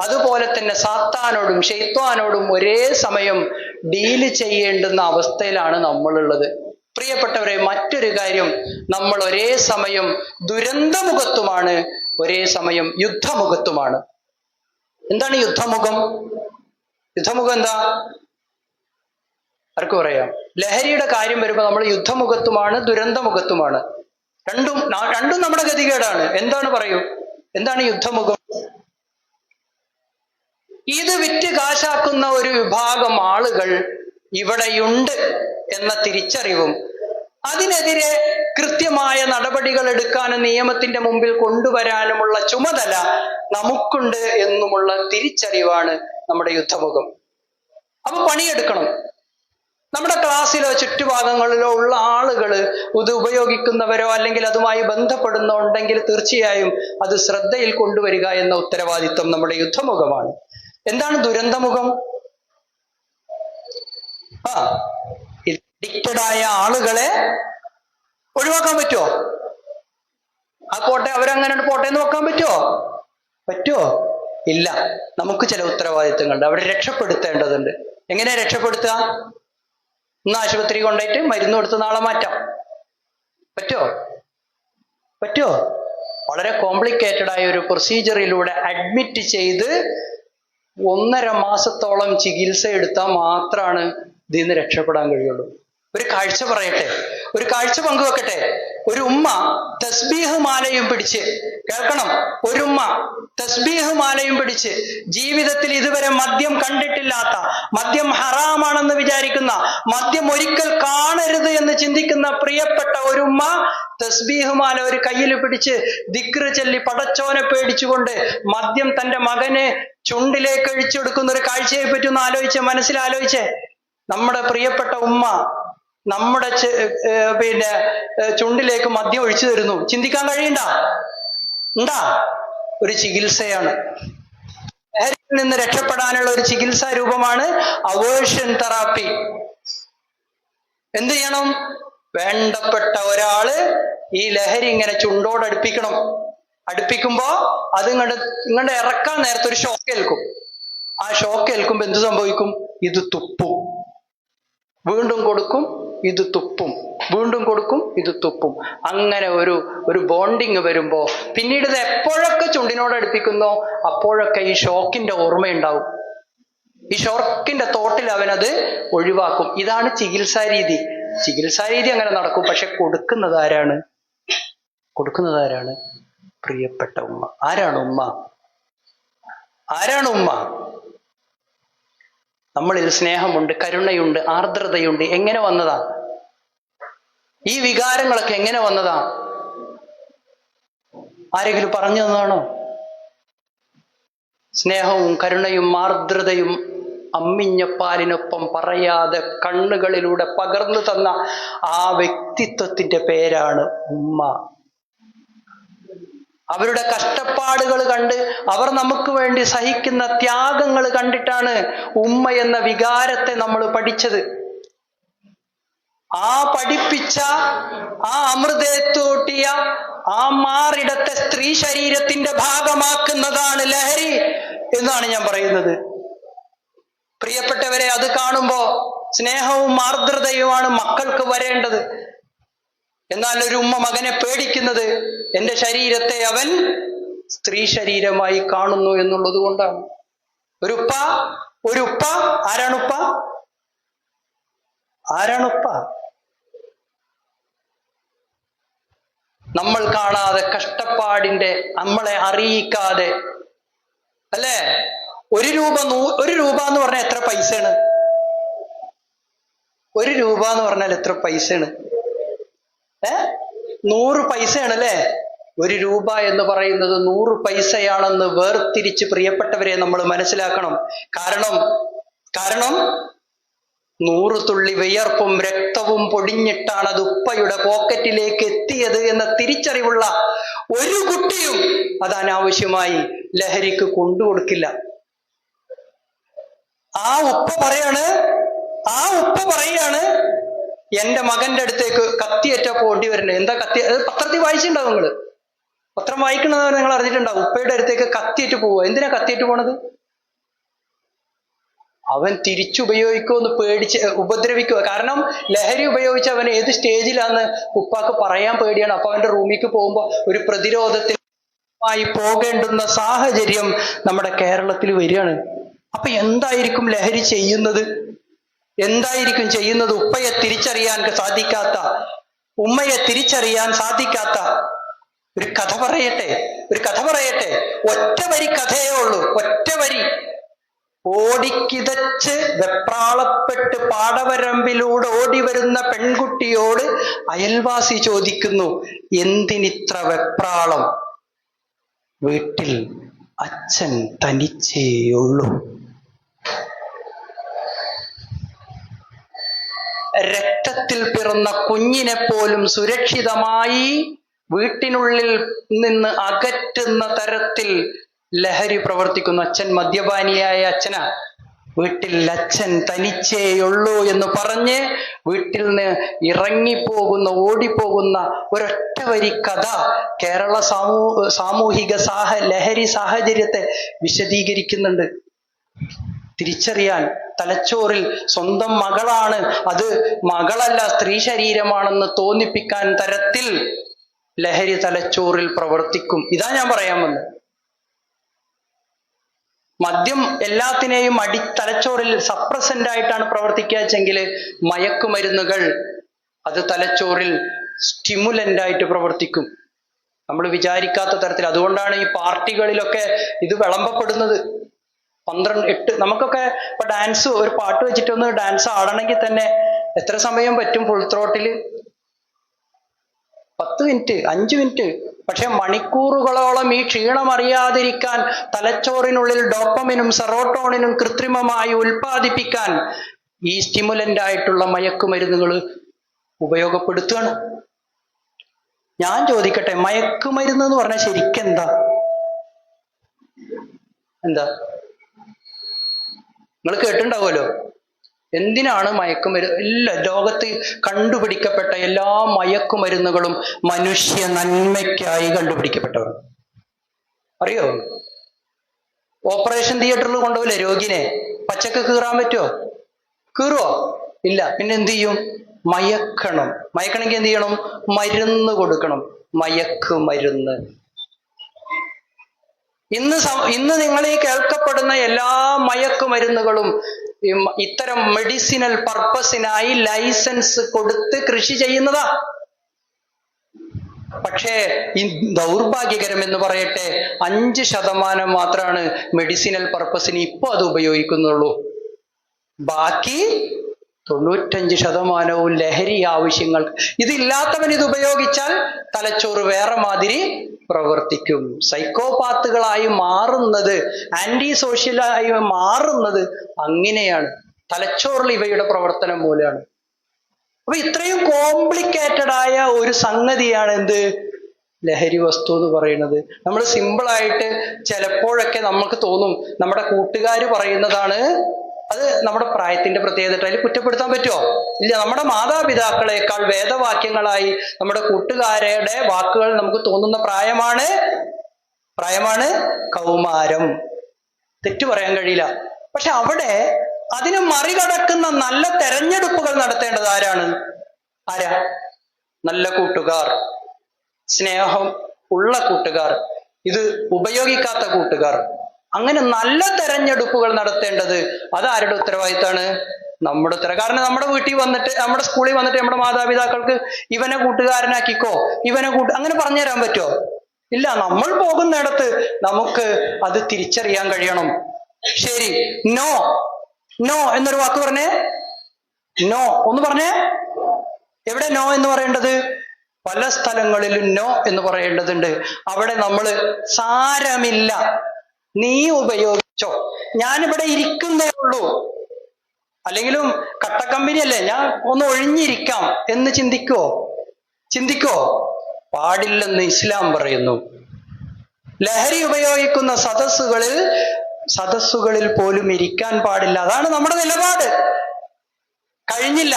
അതുപോലെ തന്നെ സാത്താനോടും ശൈത്വാനോടും ഒരേ സമയം ഡീല് ചെയ്യേണ്ടുന്ന അവസ്ഥയിലാണ് നമ്മളുള്ളത്. പ്രിയപ്പെട്ടവരെ, മറ്റൊരു കാര്യം, നമ്മൾ ഒരേ സമയം ദുരന്തമുഖത്തുമാണ്, ഒരേ സമയം യുദ്ധമുഖത്തുമാണ്. എന്താണ് യുദ്ധമുഖം? എന്താ? ആർക്ക് പറയാം? ലഹരിയുടെ കാര്യം വരുമ്പോൾ നമ്മൾ യുദ്ധമുഖത്തുമാണ്, ദുരന്തമുഖത്തുമാണ്. രണ്ടും നമ്മുടെ ഗതികേടാണ്. പറയൂ, എന്താണ് യുദ്ധമുഖം? ഇത് വിറ്റ് കാശാക്കുന്ന ഒരു വിഭാഗം ആളുകൾ ഇവിടെയുണ്ട് എന്ന തിരിച്ചറിവും അതിനെതിരെ കൃത്യമായ നടപടികൾ എടുക്കാനും നിയമത്തിന്റെ മുമ്പിൽ കൊണ്ടുവരാനുമുള്ള ചുമതല നമുക്കുണ്ട് എന്നുമുള്ള തിരിച്ചറിവാണ് നമ്മുടെ യുദ്ധമുഖം. അപ്പൊ പണിയെടുക്കണം. നമ്മുടെ ക്ലാസ്സിലോ ചുറ്റുഭാഗങ്ങളിലോ ഉള്ള ആളുകൾ ഇത് ഉപയോഗിക്കുന്നവരോ അല്ലെങ്കിൽ അതുമായി ബന്ധപ്പെടുന്നുണ്ടെങ്കിൽ തീർച്ചയായും അത് ശ്രദ്ധയിൽ കൊണ്ടുവരിക എന്ന ഉത്തരവാദിത്വം നമ്മുടെ യുദ്ധമുഖമാണ്. എന്താണ് ദുരന്തമുഖം? അഡിക്റ്റഡായ ആളുകളെ ഒഴിവാക്കാൻ പറ്റുമോ? അവരങ്ങനെ പോട്ടെ എന്ന് വെക്കാൻ പറ്റുമോ? ഇല്ല. നമുക്ക് ചില ഉത്തരവാദിത്തങ്ങളുണ്ട്. അവരെ രക്ഷപ്പെടുത്തേണ്ടതുണ്ട്. എങ്ങനെ രക്ഷപ്പെടുത്തുക? ഇന്ന് ആശുപത്രി കൊണ്ടുപോയിട്ട് മരുന്ന് കൊടുത്ത് നാളെ മാറ്റാം. പറ്റുമോ? വളരെ കോംപ്ലിക്കേറ്റഡ് ആയ ഒരു പ്രൊസീജിയറിലൂടെ അഡ്മിറ്റ് ചെയ്ത് 1.5 മാസത്തോളം ചികിത്സ എടുത്താൽ മാത്രമാണ് ഇതിൽ നിന്ന് രക്ഷപ്പെടാൻ കഴിയുള്ളൂ. ഒരു കാഴ്ച പറയട്ടെ, ഒരു കാഴ്ച പങ്കുവെക്കട്ടെ. ഒരു ഉമ്മ തസ്ബീഹ് മാലയും പിടിച്ച്, കേൾക്കണം, ഒരു ഉമ്മ തസ്ബീഹ് മാലയും പിടിച്ച് ജീവിതത്തിൽ ഇതുവരെ മദ്യം കണ്ടിട്ടില്ലാത്ത, മദ്യം ഹറാമാണെന്ന് വിചാരിക്കുന്ന, മദ്യം ഒരിക്കൽ കാണരുത് എന്ന് ചിന്തിക്കുന്ന പ്രിയപ്പെട്ട ഒരു ഉമ്മ തസ്ബീഹ് മാല ഒരു കയ്യിൽ പിടിച്ച് ദിക്റ് ചൊല്ലി പടച്ചോനെ പേടിച്ചുകൊണ്ട് മദ്യം തന്റെ മകനെ ചുണ്ടിലേക്ക് ഒഴിച്ചെടുക്കുന്ന ഒരു കാഴ്ചയെ പറ്റി ഒന്ന് മനസ്സിലാലോചിച്ചേ. നമ്മുടെ പ്രിയപ്പെട്ട ഉമ്മ നമ്മുടെ ചുണ്ടിലേക്ക് മദ്യം ഒഴിച്ചു തരുന്നു. ചിന്തിക്കാൻ കഴിയണ്ടാ? ഒരു ചികിത്സയാണ്. ലഹരിയിൽ നിന്ന് രക്ഷപ്പെടാനുള്ള ഒരു ചികിത്സാ രൂപമാണ് അവേർഷൻ തെറാപ്പി. എന്ത് ചെയ്യണം? വേണ്ടപ്പെട്ട ഒരാള് ഈ ലഹരി ഇങ്ങനെ ചുണ്ടോടടുപ്പിക്കണം. അടുപ്പിക്കുമ്പോ അത് ഇങ്ങോട്ട് ഇറക്കാൻ നേരത്തെ ഒരു ഷോക്ക് ഏൽക്കും. ആ ഷോക്ക് ഏൽക്കുമ്പോ എന്ത് സംഭവിക്കും? ഇത് തുപ്പും. വീണ്ടും കൊടുക്കും, ഇത് തുപ്പും. വീണ്ടും കൊടുക്കും, ഇത് തുപ്പും. അങ്ങനെ ഒരു ബോണ്ടിങ് വരുമ്പോ പിന്നീട് ഇത് എപ്പോഴൊക്കെ ചുണ്ടിനോട് അടുപ്പിക്കുന്നോ അപ്പോഴൊക്കെ ഈ ഷോക്കിന്റെ ഓർമ്മയുണ്ടാവും. ഈ ഷോക്കിന്റെ തോട്ടിൽ അവനത് ഒഴിവാക്കും. ഇതാണ് ചികിത്സാ രീതി. അങ്ങനെ നടക്കും. പക്ഷെ കൊടുക്കുന്നത് ആരാണ്? കൊടുക്കുന്നത് ആരാണ്? പ്രിയപ്പെട്ട ഉമ്മ. ആരാണ് ഉമ്മ? ആരാണ് ഉമ്മ? നമ്മളിൽ സ്നേഹമുണ്ട്, കരുണയുണ്ട്, ആർദ്രതയുണ്ട്. എങ്ങനെ വന്നതാ ഈ വികാരങ്ങളൊക്കെ? എങ്ങനെ വന്നതാ? ആരെങ്കിലും പറഞ്ഞു തന്നതാണോ? സ്നേഹവും കരുണയും ആർദ്രതയും അമ്മിഞ്ഞപ്പാലിനൊപ്പം പറയാതെ കണ്ണുകളിലൂടെ പകർന്നു തന്ന ആ വ്യക്തിത്വത്തിന്റെ പേരാണ് ഉമ്മ. അവരുടെ കഷ്ടപ്പാടുകൾ കണ്ട്, അവർ നമുക്ക് വേണ്ടി സഹിക്കുന്ന ത്യാഗങ്ങൾ കണ്ടിട്ടാണ് ഉമ്മ എന്ന വികാരത്തെ നമ്മൾ പഠിച്ചത്. ആ പഠിപ്പിച്ച, ആ അമൃതത്തോട്ടിയ ആ മാറിടത്തെ സ്ത്രീ ശരീരത്തിന്റെ ഭാഗമാക്കുന്നതാണ് ലഹരി എന്നാണ് ഞാൻ പറയുന്നത്. പ്രിയപ്പെട്ടവരെ, അത് കാണുമ്പോ സ്നേഹവും ആർദ്രതയുമാണ് മക്കൾക്ക് വരേണ്ടത്. എന്നാൽ ഒരു ഉമ്മ മകനെ പേടിക്കുന്നത് എന്റെ ശരീരത്തെ അവൻ സ്ത്രീ ശരീരമായി കാണുന്നു എന്നുള്ളത് കൊണ്ടാണ്. ഒരു ഉപ്പ ആരാണുപ്പ? ആരാണുപ്പ? നമ്മൾ കാണാതെ, കഷ്ടപ്പാടിന്റെ നമ്മളെ അറിയിക്കാതെ, അല്ലേ? ഒരു രൂപ എന്ന് പറഞ്ഞാൽ എത്ര പൈസയാണ്? ഒരു രൂപ എന്ന് പറഞ്ഞാൽ എത്ര പൈസയാണ്? 100 പൈസയാണ്, അല്ലേ? ഒരു രൂപ എന്ന് പറയുന്നത് 100 പൈസയാണെന്ന് വേർതിരിച്ച് പ്രിയപ്പെട്ടവരെ നമ്മൾ മനസ്സിലാക്കണം. കാരണം 100 തുള്ളി വിയർപ്പും രക്തവും പൊടിഞ്ഞിട്ടാണ് അത് ഉപ്പയുടെ പോക്കറ്റിലേക്ക് എത്തിയത് എന്ന തിരിച്ചറിവുള്ള ഒരു കുട്ടിയും അത് അനാവശ്യമായി ലഹരിക്ക് കൊണ്ടുകൊടുക്കില്ല. ആ ഉപ്പ പറയാണ് എന്റെ മകന്റെ അടുത്തേക്ക് കത്തിയേറ്റാ പോണ്ടി വരുന്നത്. എന്താ കത്തി? അത് പത്രത്തിൽ വായിച്ചിട്ടുണ്ടാവും നിങ്ങള്. പത്രം വായിക്കണത് നിങ്ങൾ അറിഞ്ഞിട്ടുണ്ടാവും. ഉപ്പയുടെ അടുത്തേക്ക് കത്തിയേറ്റ് പോവുക. എന്തിനാ കത്തിയേറ്റ് പോണത്? അവൻ തിരിച്ചുപയോഗിക്കുമെന്ന് പേടിച്ച് ഉപദ്രവിക്കുക. കാരണം ലഹരി ഉപയോഗിച്ച് അവൻ ഏത് സ്റ്റേജിലാന്ന് ഉപ്പാക്ക് പറയാൻ പേടിയാണ്. അപ്പൊ അവന്റെ റൂമിലേക്ക് പോകുമ്പോ ഒരു പ്രതിരോധത്തിനായി പോകേണ്ടുന്ന സാഹചര്യം നമ്മുടെ കേരളത്തിൽ വരികയാണ്. അപ്പൊ എന്തായിരിക്കും ലഹരി ചെയ്യുന്നത്? എന്തായിരിക്കും ചെയ്യുന്നത്? ഉപ്പയെ തിരിച്ചറിയാൻ സാധിക്കാത്ത, ഉമ്മയെ തിരിച്ചറിയാൻ സാധിക്കാത്ത ഒരു കഥ പറയട്ടെ. ഒറ്റ വരി കഥയേ ഉള്ളൂ. ഒറ്റ വരി. ഓടിക്കിതച്ച് വെപ്രാളപ്പെട്ട് പാടവരമ്പിലൂടെ ഓടി വരുന്ന പെൺകുട്ടിയോട് അയൽവാസി ചോദിക്കുന്നു, എന്തിനിത്ര വെപ്രാളം? വീട്ടിൽ അച്ഛൻ തനിച്ചേയുള്ളൂ. രക്തത്തിൽ പിറന്ന കുഞ്ഞിനെ പോലും സുരക്ഷിതമായി വീട്ടിനുള്ളിൽ നിന്ന് അകറ്റുന്ന തരത്തിൽ ലഹരി പ്രവർത്തിക്കുന്നു. അച്ഛൻ മദ്യപാനിയായ അച്ഛനാ. വീട്ടിൽ അച്ഛൻ തനിച്ചേയുള്ളൂ എന്ന് പറഞ്ഞ് വീട്ടിൽ നിന്ന് ഇറങ്ങിപ്പോകുന്ന, ഓടിപ്പോകുന്ന ഒരൊറ്റ വരി കഥ കേരള സാമൂഹിക ലഹരി സാഹചര്യത്തെ വിശദീകരിക്കുന്നുണ്ട്. തിരിച്ചറിയാൻ തലച്ചോറിൽ സ്വന്തം മകളാണ്, അത് മകളല്ല സ്ത്രീ ശരീരമാണെന്ന് തോന്നിപ്പിക്കാൻ തരത്തിൽ ലഹരി തലച്ചോറിൽ പ്രവർത്തിക്കും. ഇതാ ഞാൻ പറയാൻ വന്നത്. മദ്യം എല്ലാത്തിനെയും തലച്ചോറിൽ സപ്രസന്റ് ആയിട്ടാണ് പ്രവർത്തിക്കുകയെങ്കിൽ മയക്കുമരുന്നുകൾ അത് തലച്ചോറിൽ സ്റ്റിമുലന്റ് ആയിട്ട് പ്രവർത്തിക്കും, നമ്മൾ വിചാരിക്കാത്ത തരത്തിൽ. അതുകൊണ്ടാണ് ഈ പാർട്ടികളിലൊക്കെ ഇത് വിളമ്പപ്പെടുന്നത്. 12-8 നമുക്കൊക്കെ ഇപ്പൊ ഡാൻസ്, ഒരു പാട്ട് വെച്ചിട്ടൊന്ന് ഡാൻസ് ആടണമെങ്കിൽ തന്നെ എത്ര സമയം പറ്റും? ഫുൾ ത്രോട്ടില് 10 മിനിറ്റ്, 5 മിനിറ്റ്. പക്ഷെ മണിക്കൂറുകളോളം ഈ ക്ഷീണം അറിയാതിരിക്കാൻ തലച്ചോറിനുള്ളിൽ ഡോപ്പമിനും സെറോട്ടോണിനും കൃത്രിമമായി ഉൽപ്പാദിപ്പിക്കാൻ ഈ സ്റ്റിമുലന്റ് ആയിട്ടുള്ള മയക്കുമരുന്നുകൾ ഉപയോഗപ്പെടുത്തുകയാണ്. ഞാൻ ചോദിക്കട്ടെ, മയക്കുമരുന്ന് എന്ന് പറഞ്ഞാൽ ശരിക്കും എന്താ? നിങ്ങൾ കേട്ടിട്ടുണ്ടാവുമല്ലോ. എന്തിനാണ് മയക്കുമരുന്ന്? ലോകത്ത് കണ്ടുപിടിക്കപ്പെട്ട എല്ലാ മയക്കുമരുന്നുകളും മനുഷ്യ നന്മയ്ക്കായി കണ്ടുപിടിക്കപ്പെട്ടവർ. അറിയോ? ഓപ്പറേഷൻ തിയേറ്ററിൽ കൊണ്ടുപോയില്ലേ രോഗിനെ? പച്ചക്ക് കീറാൻ പറ്റുമോ? കീറുവോ? ഇല്ല. പിന്നെ എന്ത് ചെയ്യും? മയക്കണമെങ്കിൽ എന്ത് ചെയ്യണം? മരുന്ന് കൊടുക്കണം. മയക്കുമരുന്ന്. ഇന്ന് നിങ്ങൾ ഈ കേൾക്കപ്പെടുന്ന എല്ലാ മയക്കുമരുന്നുകളും ഇത്തരം മെഡിസിനൽ പർപ്പസിനായി ലൈസൻസ് കൊടുത്ത് കൃഷി ചെയ്യുന്നതാ. പക്ഷേ ഈ ദൗർഭാഗ്യകരം എന്ന് പറയട്ടെ, 5% മാത്രമാണ് മെഡിസിനൽ പർപ്പസിന് ഇപ്പൊ അത് ഉപയോഗിക്കുന്നുള്ളൂ. ബാക്കി 95% ലഹരി ആവശ്യങ്ങൾ. ഇതില്ലാത്തവൻ ഇത് ഉപയോഗിച്ചാൽ തലച്ചോറ് വേറെ മാതിരി പ്രവർത്തിക്കും. സൈക്കോപാത്തുകളായി മാറുന്നത്, ആന്റി സോഷ്യലായി മാറുന്നത് അങ്ങനെയാണ്. തലച്ചോറിൽ ഇവയുടെ പ്രവർത്തനം മൂലമാണ്. അപ്പൊ ഇത്രയും കോംപ്ലിക്കേറ്റഡ് ആയ ഒരു സംഗതിയാണ് എന്ത്, ലഹരി വസ്തു എന്ന് പറയുന്നത്. നമ്മൾ സിമ്പിളായിട്ട് ചിലപ്പോഴൊക്കെ നമുക്ക് തോന്നും നമ്മുടെ കൂട്ടുകാർ പറയുന്നതാണ്, അത് നമ്മുടെ പ്രായത്തിന്റെ പ്രത്യേകത. അതിൽ കുറ്റപ്പെടുത്താൻ പറ്റുമോ? ഇല്ല. നമ്മുടെ മാതാപിതാക്കളെക്കാൾ വേദവാക്യങ്ങളായി നമ്മുടെ കൂട്ടുകാരുടെ വാക്കുകൾ നമുക്ക് തോന്നുന്ന പ്രായമാണ് കൗമാരം. തെറ്റു പറയാൻ കഴിയില്ല. പക്ഷെ അവിടെ അതിനെ മറികടക്കുന്ന നല്ല തെരഞ്ഞെടുപ്പുകൾ നടത്തേണ്ടത് ആരാ? നല്ല കൂട്ടുകാർ, സ്നേഹം ഉള്ള കൂട്ടുകാർ, ഇത് ഉപയോഗിക്കാത്ത കൂട്ടുകാർ. അങ്ങനെ നല്ല തെരഞ്ഞെടുപ്പുകൾ നടത്തേണ്ടത് അതാരുടെ ഉത്തരവാദിത്തമാണ്? നമ്മുടെ ഉത്തരവ്. കാരണം നമ്മുടെ വീട്ടിൽ വന്നിട്ട്, നമ്മുടെ സ്കൂളിൽ വന്നിട്ട് നമ്മുടെ മാതാപിതാക്കൾക്ക് ഇവനെ കൂട്ടുകാരനാക്കിക്കോ, അങ്ങനെ പറഞ്ഞു തരാൻ പറ്റുമോ? ഇല്ല. നമ്മൾ പോകുന്നിടത്ത് നമുക്ക് അത് തിരിച്ചറിയാൻ കഴിയണം. ശരി, നോ എന്നൊരു വാക്ക് പറഞ്ഞേ. നോ ഒന്ന് പറഞ്ഞേ. എവിടെ നോ എന്ന് പറയേണ്ടത്? പല സ്ഥലങ്ങളിലും നോ എന്ന് പറയേണ്ടതുണ്ട്. അവിടെ നമ്മൾ സാരമില്ല, നീ ഉപയോഗിച്ചോ, ഞാനിവിടെ ഇരിക്കുന്നേ ഉള്ളൂ, അല്ലെങ്കിലും കട്ടക്കമ്പനി അല്ലേ, ഞാൻ ഒന്ന് ഒഴിഞ്ഞിരിക്കാം എന്ന് ചിന്തിക്കോ? പാടില്ലെന്ന് ഇസ്ലാം പറയുന്നു. ലഹരി ഉപയോഗിക്കുന്ന സദസ്സുകളിൽ പോലും ഇരിക്കാൻ പാടില്ല. അതാണ് നമ്മുടെ നിലപാട്. കഴിഞ്ഞില്ല,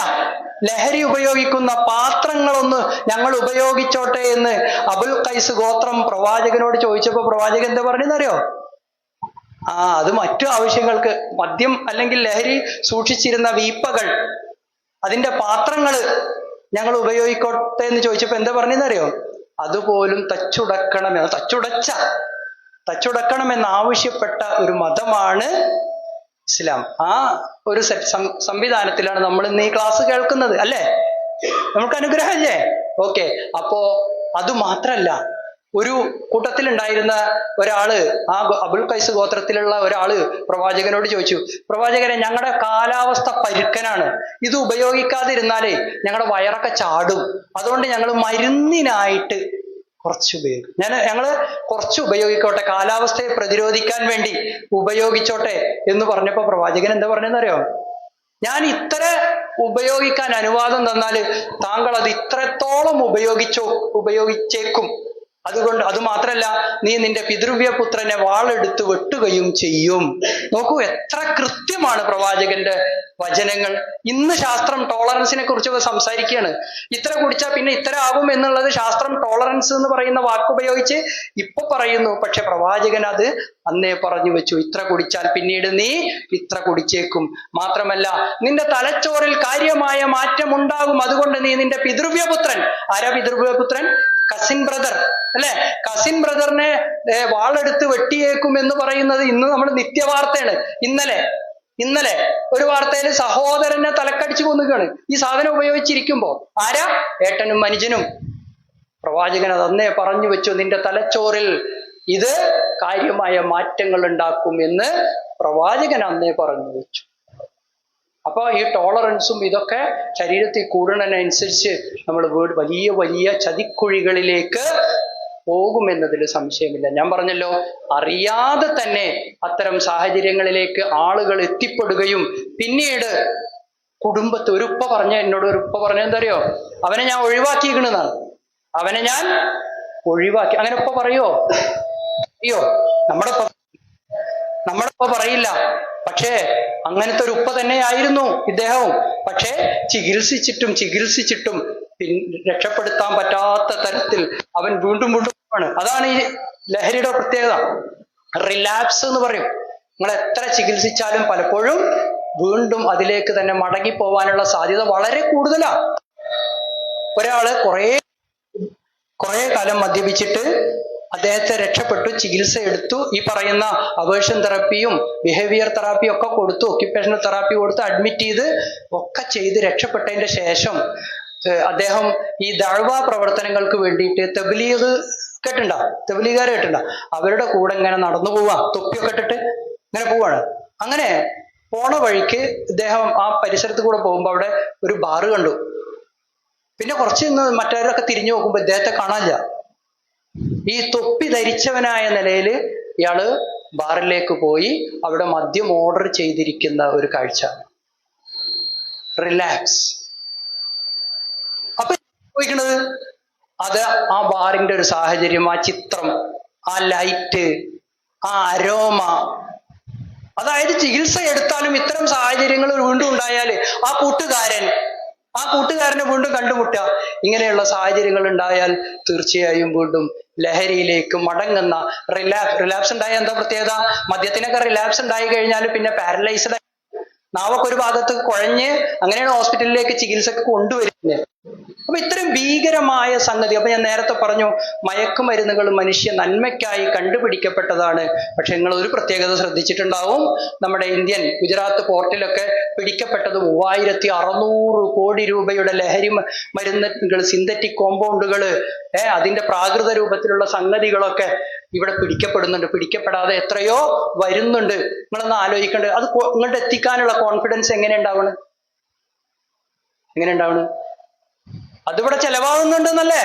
ലഹരി ഉപയോഗിക്കുന്ന പാത്രങ്ങളൊന്ന് ഞങ്ങൾ ഉപയോഗിച്ചോട്ടെ എന്ന് അബുൽ ഖൈസ് ഗോത്രം പ്രവാചകനോട് ചോദിച്ചപ്പോ പ്രവാചകൻ എന്താ പറഞ്ഞെന്നറിയോ? അത് മറ്റു ആവശ്യങ്ങൾക്ക്, മദ്യം അല്ലെങ്കിൽ ലഹരി സൂക്ഷിച്ചിരുന്ന വീപ്പകൾ, അതിന്റെ ഞങ്ങൾ ഉപയോഗിക്കോട്ടെ എന്ന് ചോദിച്ചപ്പോ എന്താ പറഞ്ഞെന്നറിയോ? അതുപോലും തച്ചുടക്കണമെന്നാവശ്യപ്പെട്ട ഒരു മതമാണ് ഇസ്ലാം. ആ ഒരു സംവിധാനത്തിലാണ് നമ്മൾ ഇന്ന് ഈ ക്ലാസ് കേൾക്കുന്നത്, അല്ലേ? നമുക്ക് അനുഗ്രഹമല്ലേ? ഓക്കെ. അപ്പോ അത് മാത്രല്ല, ഒരു കൂട്ടത്തിലുണ്ടായിരുന്ന ഒരാള്, ആ അബുൽ ഖൈസ് ഗോത്രത്തിലുള്ള ഒരാള് പ്രവാചകനോട് ചോദിച്ചു, പ്രവാചകരെ, ഞങ്ങളുടെ കാലാവസ്ഥ പരുക്കനാണ്, ഇത് ഉപയോഗിക്കാതിരുന്നാലേ ഞങ്ങളുടെ വയറൊക്കെ ചാടും, അതുകൊണ്ട് ഞങ്ങൾ മരുന്നിനായിട്ട് കുറച്ച് ഉപയോഗിക്കും, ഞങ്ങള് കുറച്ച് ഉപയോഗിക്കോട്ടെ, കാലാവസ്ഥയെ പ്രതിരോധിക്കാൻ വേണ്ടി ഉപയോഗിച്ചോട്ടെ എന്ന് പറഞ്ഞപ്പോ പ്രവാചകൻ എന്താ പറഞ്ഞെന്നറിയോ? ഞാൻ ഇത്ര ഉപയോഗിക്കാൻ അനുവാദം തന്നാല് താങ്കൾ അത് ഇത്രത്തോളം ഉപയോഗിച്ചേക്കും. അതുകൊണ്ട് അത് മാത്രല്ല, നീ നിന്റെ പിതൃവ്യപുത്രനെ വാളെടുത്ത് വെട്ടുകയും ചെയ്യും. നോക്കൂ, എത്ര കൃത്യമാണ് പ്രവാചകന്റെ വചനങ്ങൾ. ഇന്ന് ശാസ്ത്രം ടോളറൻസിനെ കുറിച്ചൊക്കെ സംസാരിക്കുകയാണ്. ഇത്ര കുടിച്ചാൽ പിന്നെ ഇത്ര ആകും എന്നുള്ളത് ശാസ്ത്രം ടോളറൻസ് എന്ന് പറയുന്ന വാക്കുപയോഗിച്ച് ഇപ്പൊ പറയുന്നു. പക്ഷെ പ്രവാചകൻ അത് അന്നേ പറഞ്ഞു വെച്ചു. ഇത്ര കുടിച്ചാൽ പിന്നീട് നീ ഇത്ര കുടിച്ചേക്കും. മാത്രമല്ല, നിന്റെ തലച്ചോറിൽ കാര്യമായ മാറ്റം ഉണ്ടാകും. അതുകൊണ്ട് നീ നിന്റെ പിതൃവ്യപുത്രൻ, ആരാ പിതൃവ്യപുത്രൻ? കസിൻ ബ്രദർ, അല്ലെ? കസിൻ ബ്രദറിനെ വാളെടുത്ത് വെട്ടിയേക്കും എന്ന് പറയുന്നത് ഇന്ന് നമ്മൾ നിത്യവാർത്തയാണ്. ഇന്നലെ ഒരു വാർത്തയിൽ സഹോദരനെ തലക്കടിച്ചു കൊന്നുകയാണ് ഈ സാധനം ഉപയോഗിച്ചിരിക്കുമ്പോ. ആരാ? ഏട്ടനും അനുജനും. പ്രവാചകൻ അതന്നേ പറഞ്ഞു വെച്ചു, നിന്റെ തലച്ചോറിൽ ഇത് കാര്യമായ മാറ്റങ്ങൾ ഉണ്ടാക്കും എന്ന് പ്രവാചകൻ അന്നേ പറഞ്ഞു വെച്ചു. അപ്പൊ ഈ ടോളറൻസും ഇതൊക്കെ ശരീരത്തിൽ കൂടുന്നതിനനുസരിച്ച് നമ്മൾ വലിയ വലിയ ചതിക്കുഴികളിലേക്ക് പോകുമെന്നതിൽ സംശയമില്ല. ഞാൻ പറഞ്ഞല്ലോ, അറിയാതെ തന്നെ അത്തരം സാഹചര്യങ്ങളിലേക്ക് ആളുകൾ എത്തിപ്പെടുകയും പിന്നീട് കുടുംബത്തിൽ ഒരു ഉപ്പ പറഞ്ഞെന്തറിയോ? അവനെ ഞാൻ ഒഴിവാക്കിയിരിക്കണെന്നാണ്. അവനെ ഞാൻ ഒഴിവാക്കി. അങ്ങനെ ഉപ്പ പറയോ? അയ്യോ, നമ്മുടെ ഉപ്പ പറയില്ല. പക്ഷേ അങ്ങനത്തെ ഒരു ഉപ്പ തന്നെയായിരുന്നു ഇദ്ദേഹവും. പക്ഷേ ചികിത്സിച്ചിട്ടും രക്ഷപ്പെടുത്താൻ പറ്റാത്ത തരത്തിൽ അവൻ വീണ്ടും ആണ്. അതാണ് ഈ ലഹരിയുടെ പ്രത്യേകത. റിലാപ്സ് എന്ന് പറയും. നിങ്ങൾ എത്ര ചികിത്സിച്ചാലും പലപ്പോഴും വീണ്ടും അതിലേക്ക് തന്നെ മടങ്ങിപ്പോവാനുള്ള സാധ്യത വളരെ കൂടുതലാണ്. ഒരാള് കുറെ കാലം മദ്യപിച്ചിട്ട് അദ്ദേഹത്തെ രക്ഷപ്പെട്ടു, ചികിത്സ എടുത്തു, ഈ പറയുന്ന അവേർഷൻ തെറാപ്പിയും ബിഹേവിയർ തെറാപ്പിയും ഒക്കെ കൊടുത്തു, ഒക്യുപ്പേഷണൽ തെറാപ്പി കൊടുത്ത് അഡ്മിറ്റ് ചെയ്ത് ഒക്കെ ചെയ്ത് രക്ഷപ്പെട്ടതിന്റെ ശേഷം അദ്ദേഹം ഈ ദഅ്വ പ്രവർത്തനങ്ങൾക്ക് വേണ്ടിയിട്ട് തബ്ലീഗ് കേട്ടിട്ടുണ്ടോ? തബ്ലീഗുകാരെ കേട്ടിട്ടുണ്ടോ? അവരുടെ കൂടെ ഇങ്ങനെ നടന്നു പോവാ, തൊപ്പിയൊക്കെ ഇട്ടിട്ട് ഇങ്ങനെ പോവാണ്. അങ്ങനെ പോണ വഴിക്ക് ഇദ്ദേഹം ആ പരിസരത്ത് കൂടെ പോകുമ്പോൾ അവിടെ ഒരു ബാറ് കണ്ടു. പിന്നെ കുറച്ച് മറ്റവരൊക്കെ തിരിഞ്ഞു നോക്കുമ്പോൾ ഇദ്ദേഹത്തെ കാണാനില്ല. ഈ തൊപ്പി ധരിച്ചവനായ നിലയിൽ ഇയാള് ബാറിലേക്ക് പോയി അവിടെ മദ്യം ഓർഡർ ചെയ്തിരിക്കുന്ന ഒരു കാഴ്ച. റിലാക്സ്. അപ്പൊ ചോദിക്കണത് അത് ആ ബാറിന്റെ ഒരു സാഹചര്യം, ആ ചിത്രം, ആ ലൈറ്റ്, ആ അരോമ, അതായത് ചികിത്സ എടുത്താലും ഇത്തരം സാഹചര്യങ്ങൾ വീണ്ടും ഉണ്ടായാല് ആ കൂട്ടുകാരനെ വീണ്ടും കണ്ടുമുട്ടുക, ഇങ്ങനെയുള്ള സാഹചര്യങ്ങൾ ഉണ്ടായാൽ തീർച്ചയായും വീണ്ടും ലഹരിയിലേക്ക് മടങ്ങുന്ന റിലാപ്സ് ഉണ്ടായ എന്താ പ്രത്യേകത? മദ്യത്തിനൊക്കെ റിലാപ്സ് ഉണ്ടായി കഴിഞ്ഞാൽ പിന്നെ പാരലൈസ്ഡ്, നാവൊക്കെ ഒരു ഭാഗത്ത് കുഴഞ്ഞ് അങ്ങനെയാണ് ഹോസ്പിറ്റലിലേക്ക് ചികിത്സക്ക് കൊണ്ടുവരുന്നത്. അപ്പൊ ഇത്തരം ഭീകരമായ സംഗതി, അപ്പൊ ഞാൻ നേരത്തെ പറഞ്ഞു മയക്കുമരുന്നുകൾ മനുഷ്യ നന്മയ്ക്കായി കണ്ടുപിടിക്കപ്പെട്ടതാണ്. പക്ഷെ നിങ്ങൾ ഒരു പ്രത്യേകത ശ്രദ്ധിച്ചിട്ടുണ്ടാവും, നമ്മുടെ ഇന്ത്യൻ ഗുജറാത്ത് പോർട്ടിലൊക്കെ പിടിക്കപ്പെട്ടത് 3600 കോടി രൂപയുടെ ലഹരി മരുന്നുകൾ, സിന്തറ്റിക് കോമ്പൗണ്ടുകൾ, അതിന്റെ പ്രാകൃത രൂപത്തിലുള്ള സംഗതികളൊക്കെ ഇവിടെ പിടിക്കപ്പെടുന്നുണ്ട്. പിടിക്കപ്പെടാതെ എത്രയോ വരുന്നുണ്ട്. നിങ്ങളൊന്ന് ആലോചിക്കേണ്ടത്, അത് ഇങ്ങോട്ട് എത്തിക്കാനുള്ള കോൺഫിഡൻസ് എങ്ങനെ ഉണ്ടാവണം? അതിവിടെ ചെലവാകുന്നുണ്ടെന്നല്ലേ?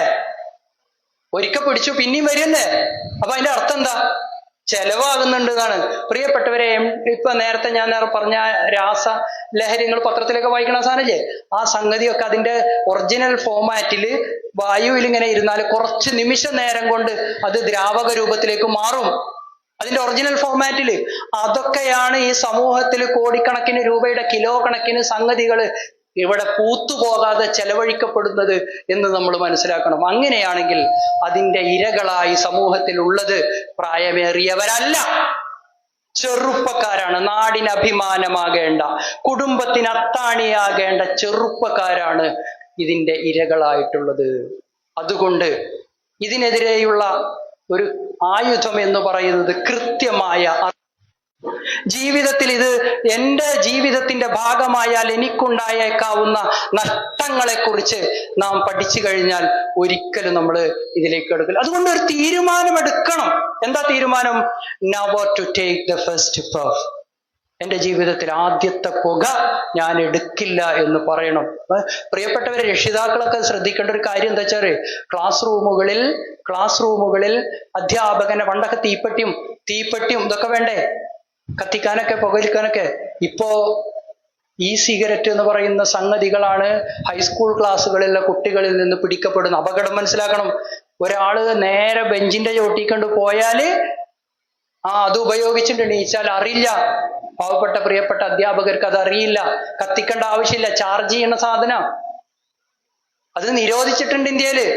ഒരിക്കൽ പിടിച്ചു പിന്നെയും വരുന്നേ. അപ്പൊ അതിന്റെ അർത്ഥം എന്താ? ചെലവാകുന്നുണ്ട് എന്നാണ്. പ്രിയപ്പെട്ടവരെ, ഇപ്പൊ നേരത്തെ ഞാൻ പറഞ്ഞ രാസ ലഹരി, നിങ്ങൾ പത്രത്തിലൊക്കെ വായിക്കണ സാധനല്ലേ, ആ സംഗതിയൊക്കെ അതിന്റെ ഒറിജിനൽ ഫോമാറ്റിൽ വായുവിൽ ഇങ്ങനെ ഇരുന്നാൽ കുറച്ച് നിമിഷ നേരം കൊണ്ട് അത് ദ്രാവക രൂപത്തിലേക്ക് മാറും. അതിന്റെ ഒറിജിനൽ ഫോമാറ്റില്. അതൊക്കെയാണ് ഈ സമൂഹത്തിൽ കോടിക്കണക്കിന് രൂപയുടെ കിലോ കണക്കിന് സംഗതികൾ ഇവിടെ പൂത്തുപോകാതെ ചെലവഴിക്കപ്പെടുന്നത് എന്ന് നമ്മൾ മനസ്സിലാക്കണം. അങ്ങനെയാണെങ്കിൽ അതിന്റെ ഇരകളായി സമൂഹത്തിൽ ഉള്ളത് പ്രായമേറിയവരല്ല, ചെറുപ്പക്കാരാണ്. നാടിന് അഭിമാനമാകേണ്ട, കുടുംബത്തിന് അത്താണിയാകേണ്ട ചെറുപ്പക്കാരാണ് ഇതിന്റെ ഇരകളായിട്ടുള്ളത്. അതുകൊണ്ട് ഇതിനെതിരെയുള്ള ഒരു ആയുധം എന്ന് പറയുന്നത് കൃത്യമായ ജീവിതത്തിൽ, ഇത് എൻ്റെ ജീവിതത്തിന്റെ ഭാഗമായാൽ എനിക്കുണ്ടായേക്കാവുന്ന നഷ്ടങ്ങളെ കുറിച്ച് നാം പഠിച്ചു കഴിഞ്ഞാൽ ഒരിക്കലും നമ്മൾ ഇതിലേക്ക് എടുക്കില്ല. അതുകൊണ്ട് ഒരു തീരുമാനം എടുക്കണം. എന്താ തീരുമാനം? Never to take the first puff. എൻ്റെ ജീവിതത്തിൽ ആദ്യത്തെ പുക ഞാൻ എടുക്കില്ല എന്ന് പറയണം. പ്രിയപ്പെട്ടവരെ, രക്ഷിതാക്കളൊക്കെ ശ്രദ്ധിക്കേണ്ട ഒരു കാര്യം എന്താ വെച്ചാൽ, ക്ലാസ് റൂമുകളിൽ അധ്യാപകനെ, പണ്ടൊക്കെ തീപ്പെട്ടിയും ഇതൊക്കെ വേണ്ടേ കത്തിക്കാനൊക്കെ, പുകവലിക്കാനൊക്കെ. ഇപ്പോ ഈ സിഗരറ്റ് എന്ന് പറയുന്ന സംഗതികളാണ് ഹൈസ്കൂൾ ക്ലാസ്സുകളിലെ കുട്ടികളിൽ നിന്ന് പിടിക്കപ്പെടുന്ന അപകടം. മനസ്സിലാക്കണം. ഒരാള് നേരെ ബെഞ്ചിന്റെ ചോട്ടിക്കൊണ്ട് പോയാല് അത് ഉപയോഗിച്ചിട്ട് എണീച്ചാൽ അറിയില്ല. പാവപ്പെട്ട പ്രിയപ്പെട്ട അധ്യാപകർക്ക് അത് അറിയില്ല. കത്തിക്കേണ്ട ആവശ്യമില്ല. ചാർജ് ചെയ്യുന്ന സാധനം അത് നിരോധിച്ചിട്ടുണ്ട് ഇന്ത്യയില്.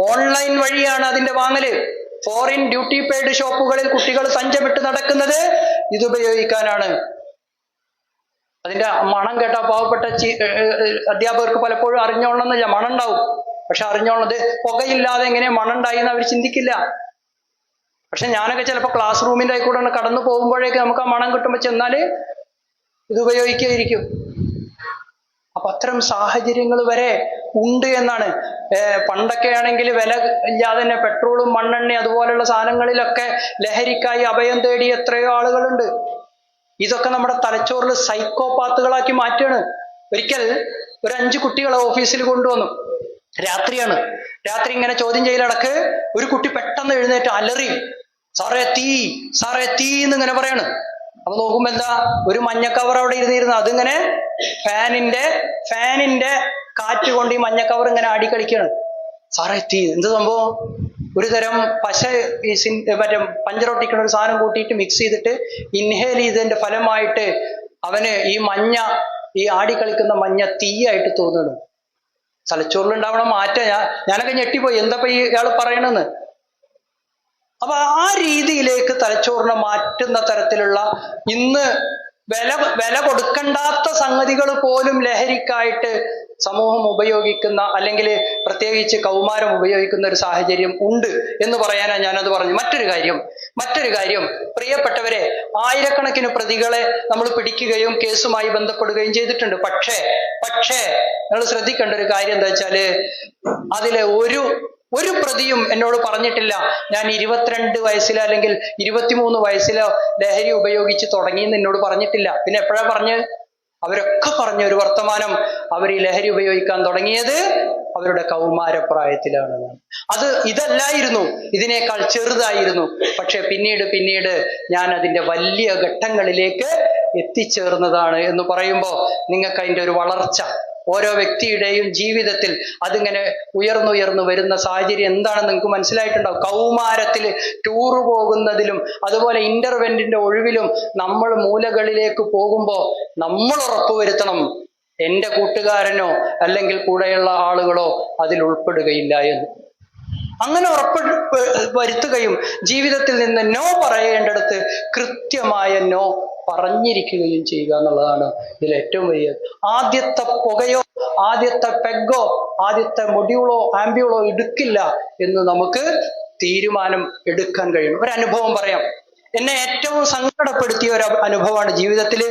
ഓൺലൈൻ വഴിയാണ് അതിന്റെ വാങ്ങല്. ഫോറിൻ ഡ്യൂട്ടി പെയ്ഡ് ഷോപ്പുകളിൽ കുട്ടികൾ സഞ്ചമിട്ട് നടക്കുന്നത് ഇതുപയോഗിക്കാനാണ്. അതിന്റെ മണം കേട്ടാ പാവപ്പെട്ട അധ്യാപകർക്ക് പലപ്പോഴും അറിഞ്ഞോളണമെന്നില്ല. മണം ഉണ്ടാവും, പക്ഷെ അറിഞ്ഞോളത് പുകയില്ലാതെ എങ്ങനെ മണം ഉണ്ടായി എന്ന് അവർ ചിന്തിക്കില്ല. പക്ഷെ ഞാനൊക്കെ ചിലപ്പോൾ ക്ലാസ് റൂമിൻ്റെ ആയിക്കൂടെ കടന്നു പോകുമ്പോഴേക്ക് നമുക്ക് ആ മണം കിട്ടുമ്പോൾ ചെന്നാല് ഇത് ഉപയോഗിക്കാതിരിക്കും. അപ്പൊ അത്തരം സാഹചര്യങ്ങൾ വരെ ഉണ്ട് എന്നാണ്. പണ്ടൊക്കെ ആണെങ്കിൽ വില ഇല്ലാതെ തന്നെ പെട്രോളും മണ്ണെണ്ണയും അതുപോലുള്ള സാധനങ്ങളിലൊക്കെ ലഹരിക്കായി അഭയം തേടി എത്രയോ ആളുകളുണ്ട്. ഇതൊക്കെ നമ്മുടെ തലച്ചോറിൽ സൈക്കോപാത്തുകളാക്കി മാറ്റുകയാണ്. ഒരിക്കൽ ഒരു 5 കുട്ടികളെ ഓഫീസിൽ കൊണ്ടുവന്നു. രാത്രിയാണ്. രാത്രി ഇങ്ങനെ ചോദ്യം ചെയ്യലടക്ക് ഒരു കുട്ടി പെട്ടെന്ന് എഴുന്നേറ്റ് അലറി, സാറേ തീ എന്നിങ്ങനെ പറയാണ്. അപ്പൊ നോക്കുമ്പോ എന്താ, ഒരു മഞ്ഞ കവർ അവിടെ ഇരുന്നിരുന്നു. അതിങ്ങനെ ഫാനിന്റെ കാറ്റ് കൊണ്ട് ഈ മഞ്ഞ കവർ ഇങ്ങനെ ആടിക്കളിക്കാണ്. സാറേ തീ, എന്ത് സംഭവം? ഒരു തരം പശ, മറ്റേ പഞ്ചറൊട്ടിക്കുന്ന ഒരു സാധനം കൂട്ടിയിട്ട് മിക്സ് ചെയ്തിട്ട് ഇൻഹേൽ ചെയ്തതിന്റെ ഫലമായിട്ട് അവന് ഈ ആടിക്കളിക്കുന്ന മഞ്ഞ തീയായിട്ട് തോന്നുന്നു. തലച്ചോറിലുണ്ടാവണ മാറ്റം ഞാനൊക്കെ ഞെട്ടിപ്പോയി. എന്താ ഇയാൾ പറയണെന്ന്. അപ്പൊ ആ രീതിയിലേക്ക് തലച്ചോറിനെ മാറ്റുന്ന തരത്തിലുള്ള ഇന്ന് വില കൊടുക്കണ്ടാത്ത സംഗതികൾ പോലും ലഹരിക്കായിട്ട് സമൂഹം ഉപയോഗിക്കുന്ന, അല്ലെങ്കിൽ പ്രത്യേകിച്ച് കൗമാരം ഉപയോഗിക്കുന്ന ഒരു സാഹചര്യം ഉണ്ട് എന്ന് പറയാനാണ് ഞാനത് പറഞ്ഞു. മറ്റൊരു കാര്യം, മറ്റൊരു കാര്യം, പ്രിയപ്പെട്ടവരെ, ആയിരക്കണക്കിന് പ്രതികളെ നമ്മൾ പിടിക്കുകയും കേസുമായി ബന്ധപ്പെടുകയും ചെയ്തിട്ടുണ്ട്. പക്ഷേ നിങ്ങൾ ശ്രദ്ധിക്കേണ്ട ഒരു കാര്യം എന്താ വെച്ചാല്, അതിലെ ഒരു പ്രതിയും എന്നോട് പറഞ്ഞിട്ടില്ല ഞാൻ 22 വയസ്സിലോ അല്ലെങ്കിൽ 23 വയസ്സിലോ ലഹരി ഉപയോഗിച്ച് തുടങ്ങിയെന്ന് എന്നോട് പറഞ്ഞിട്ടില്ല. പിന്നെ എപ്പോഴാ പറഞ്ഞ്? അവരൊക്കെ പറഞ്ഞ ഒരു വർത്തമാനം, അവർ ഈ ലഹരി ഉപയോഗിക്കാൻ തുടങ്ങിയത് അവരുടെ കൗമാരപ്രായത്തിലാണ്. ഇതല്ലായിരുന്നു, ഇതിനേക്കാൾ ചെറുതായിരുന്നു. പക്ഷെ പിന്നീട് ഞാൻ അതിന്റെ വലിയ ഘട്ടങ്ങളിലേക്ക് എത്തിച്ചേർന്നതാണ് എന്ന് പറയുമ്പോൾ നിങ്ങൾക്ക് അതിന്റെ ഒരു വളർച്ച, ഓരോ വ്യക്തിയുടെയും ജീവിതത്തിൽ അതിങ്ങനെ ഉയർന്നുയർന്നു വരുന്ന സാഹചര്യം എന്താണെന്ന് നിങ്ങൾക്ക് മനസ്സിലായിട്ടുണ്ടാവും. കൗമാരത്തിൽ ടൂറ് പോകുന്നതിലും അതുപോലെ ഇന്റർവെന്റിന്റെ ഒഴിവിലും നമ്മൾ മൂലകളിലേക്ക് പോകുമ്പോൾ നമ്മൾ ഉറപ്പുവരുത്തണം എൻ്റെ കൂട്ടുകാരനോ അല്ലെങ്കിൽ കൂടെയുള്ള ആളുകളോ അതിൽ ഉൾപ്പെടുകയില്ല എന്ന്. അങ്ങനെ വരുത്തുകയും ജീവിതത്തിൽ നിന്ന് നോ പറയേണ്ടടുത്ത് കൃത്യമായ നോ പറഞ്ഞിരിക്കുകയും ചെയ്യുക എന്നുള്ളതാണ് ഇതിൽ ഏറ്റവും വലിയ. ആദ്യത്തെ പുകയോ ആദ്യത്തെ പെഗോ ആദ്യത്തെ മൊഡ്യൂളോ ആംബ്യൂളോ എടുക്കില്ല എന്ന് നമുക്ക് തീരുമാനം എടുക്കാൻ കഴിയും. ഒരു അനുഭവം പറയാം. എന്നെ ഏറ്റവും സങ്കടപ്പെടുത്തിയ ഒരു അനുഭവമാണ്, ജീവിതത്തിൽ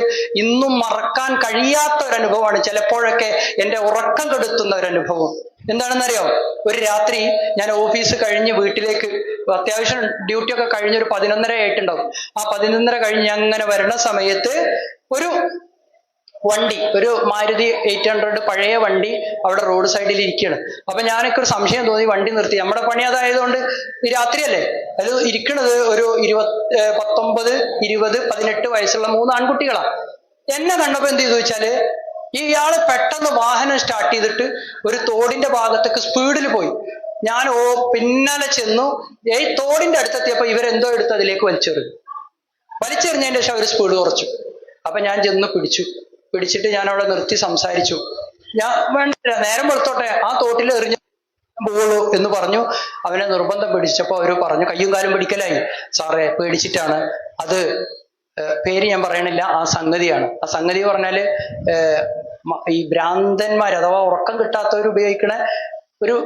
ഇന്നും മറക്കാൻ കഴിയാത്ത ഒരു അനുഭവമാണ്, ചിലപ്പോഴൊക്കെ എൻ്റെ ഉറക്കം കെടുത്തുന്ന ഒരു അനുഭവം. എന്താണെന്നറിയോ? ഒരു രാത്രി ഞാൻ ഓഫീസ് കഴിഞ്ഞ് വീട്ടിലേക്ക്, അത്യാവശ്യം ഡ്യൂട്ടി ഒക്കെ കഴിഞ്ഞൊരു 11:30 ആയിട്ടുണ്ടാവും. ആ 11:30 കഴിഞ്ഞ് അങ്ങനെ വരുന്ന സമയത്ത് ഒരു വണ്ടി, ഒരു മാരുതി 800 പഴയ വണ്ടി അവിടെ റോഡ് സൈഡിൽ ഇരിക്കുകയാണ്. അപ്പൊ ഞാനൊക്കെ ഒരു സംശയം തോന്നി, വണ്ടി നിർത്തി. നമ്മുടെ പണി അതായതുകൊണ്ട് ഈ രാത്രിയല്ലേ, അത് ഇരിക്കണത് ഒരു 19, 20, 18 വയസ്സുള്ള 3 ആൺകുട്ടികളാണ്. എന്നെ കണ്ടപ്പോ എന്ത് ചെയ്തു വെച്ചാല്, ഇയാള് പെട്ടെന്ന് വാഹനം സ്റ്റാർട്ട് ചെയ്തിട്ട് ഒരു തോടിന്റെ ഭാഗത്തേക്ക് സ്പീഡിൽ പോയി. ഞാൻ പിന്നാലെ ചെന്നു. തോടിന്റെ അടുത്തെത്തിയപ്പോ ഇവരെന്തോ എടുത്ത് അതിലേക്ക് വലിച്ചെറിഞ്ഞതിന്റെ ശേഷം അവർ സ്പീഡ് കുറച്ചു. അപ്പൊ ഞാൻ ചെന്ന് പിടിച്ചിട്ട് ഞാൻ അവിടെ നിർത്തി സംസാരിച്ചു. ഞാൻ വേണ്ട, നേരം വെളുത്തോട്ടെ, ആ തോട്ടിൽ എറിഞ്ഞു പോളൂ എന്ന് പറഞ്ഞു. അവനെ നിർബന്ധം പിടിച്ചപ്പോ അവര് പറഞ്ഞു, കയ്യും കാലും പിടിക്കലായി. സാറേ പേടിച്ചിട്ടാണ്, അത് പേര് ഞാൻ പറയണില്ല, ആ സംഗതിയാണ്. ആ സംഗതി പറഞ്ഞാല് ഈ ഭ്രാന്തന്മാർ അഥവാ ഉറക്കം കിട്ടാത്തവർ ഉപയോഗിക്കണ ഒരു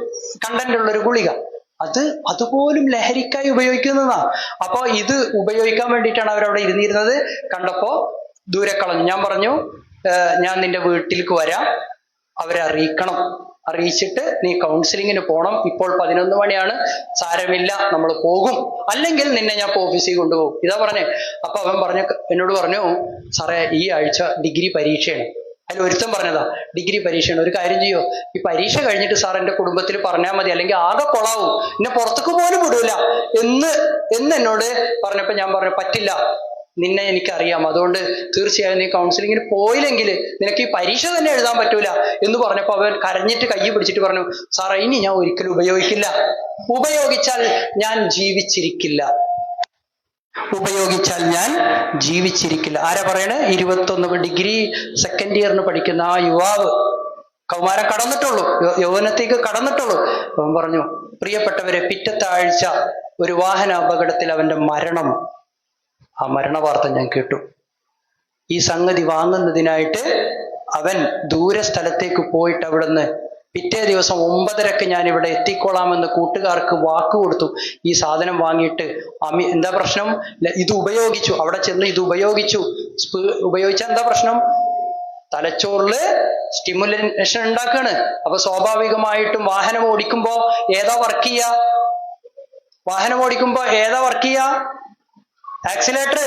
കണ്ടന്റ് ഉള്ള ഒരു ഗുളിക, അതുപോലും ലഹരിക്കായി ഉപയോഗിക്കുന്നതാ. അപ്പൊ ഇത് ഉപയോഗിക്കാൻ വേണ്ടിയിട്ടാണ് അവരവിടെ ഇരുന്നിരുന്നത്. കണ്ടപ്പോ ദൂരെ കളഞ്ഞു. ഞാൻ പറഞ്ഞു, ഞാൻ നിന്റെ വീട്ടിലേക്ക് വരാം, അവരെ അറിയിക്കണം, അറിയിച്ചിട്ട് നീ കൗൺസിലിങ്ങിന് പോണം. ഇപ്പോൾ 11 മണിയാണ്, സാരമില്ല നമ്മൾ പോകും, അല്ലെങ്കിൽ നിന്നെ ഞാൻ ഓഫീസിൽ കൊണ്ടുപോകും. ഇതാ പറഞ്ഞേ. അപ്പൊ അവൻ എന്നോട് പറഞ്ഞു, സാറേ ഈ ആഴ്ച ഡിഗ്രി പരീക്ഷയാണ്. അതിൽ ഒരുത്തം പറഞ്ഞതാ, ഡിഗ്രി പരീക്ഷയാണ്, ഒരു കാര്യം ചെയ്യോ, ഈ പരീക്ഷ കഴിഞ്ഞിട്ട് സാർ എൻ്റെ കുടുംബത്തിൽ പറഞ്ഞാൽ മതി, അല്ലെങ്കിൽ ആകെ കൊളാവും, എന്നെ പുറത്തേക്ക് പോലും വിടൂല എന്ന് എന്നോട് പറഞ്ഞപ്പോ ഞാൻ പറഞ്ഞു, പറ്റില്ല, നിന്നെ എനിക്കറിയാം, അതുകൊണ്ട് തീർച്ചയായും നീ കൗൺസിലിങ്ങിന് പോയില്ലെങ്കിൽ നിനക്ക് ഈ പരീക്ഷ തന്നെ എഴുതാൻ പറ്റൂല എന്ന് പറഞ്ഞപ്പോ അവൻ കരഞ്ഞിട്ട് കൈ പിടിച്ചിട്ട് പറഞ്ഞു, സാറേ ഇനി ഞാൻ ഒരിക്കലും ഉപയോഗിക്കില്ല, ഉപയോഗിച്ചാൽ ഞാൻ ജീവിച്ചിരിക്കില്ല. ആരാ പറയണേ? 21 ഡിഗ്രി സെക്കൻഡ് ഇയറിന് പഠിക്കുന്ന ആ യുവാവ്, കൗമാരം കടന്നിട്ടുള്ളൂ, യൗവനത്തേക്ക് കടന്നിട്ടുള്ളൂ. അവൻ പറഞ്ഞു, പ്രിയപ്പെട്ടവരെ, പിറ്റത്തെ ആഴ്ച ഒരു വാഹന അപകടത്തിൽ അവന്റെ മരണം, ആ മരണ വാർത്ത ഞാൻ കേട്ടു. ഈ സംഗതി വാങ്ങുന്നതിനായിട്ട് അവൻ ദൂര സ്ഥലത്തേക്ക് പോയിട്ട് അവിടുന്ന് പിറ്റേ ദിവസം 9:30 ഞാൻ ഇവിടെ എത്തിക്കോളാമെന്ന് കൂട്ടുകാർക്ക് വാക്ക് കൊടുത്തു. ഈ സാധനം വാങ്ങിയിട്ട് എന്താ പ്രശ്നം? ഇത് ഉപയോഗിച്ചു, അവിടെ ചെന്ന് ഇത് ഉപയോഗിച്ചാൽ എന്താ പ്രശ്നം? തലച്ചോറില് സ്റ്റിമുലേഷൻ ഉണ്ടാക്കാണ്. അപ്പൊ സ്വാഭാവികമായിട്ടും വാഹനം ഓടിക്കുമ്പോ ഏതാ വർക്ക് ചെയ്യുക? ആക്സിലേറ്റർ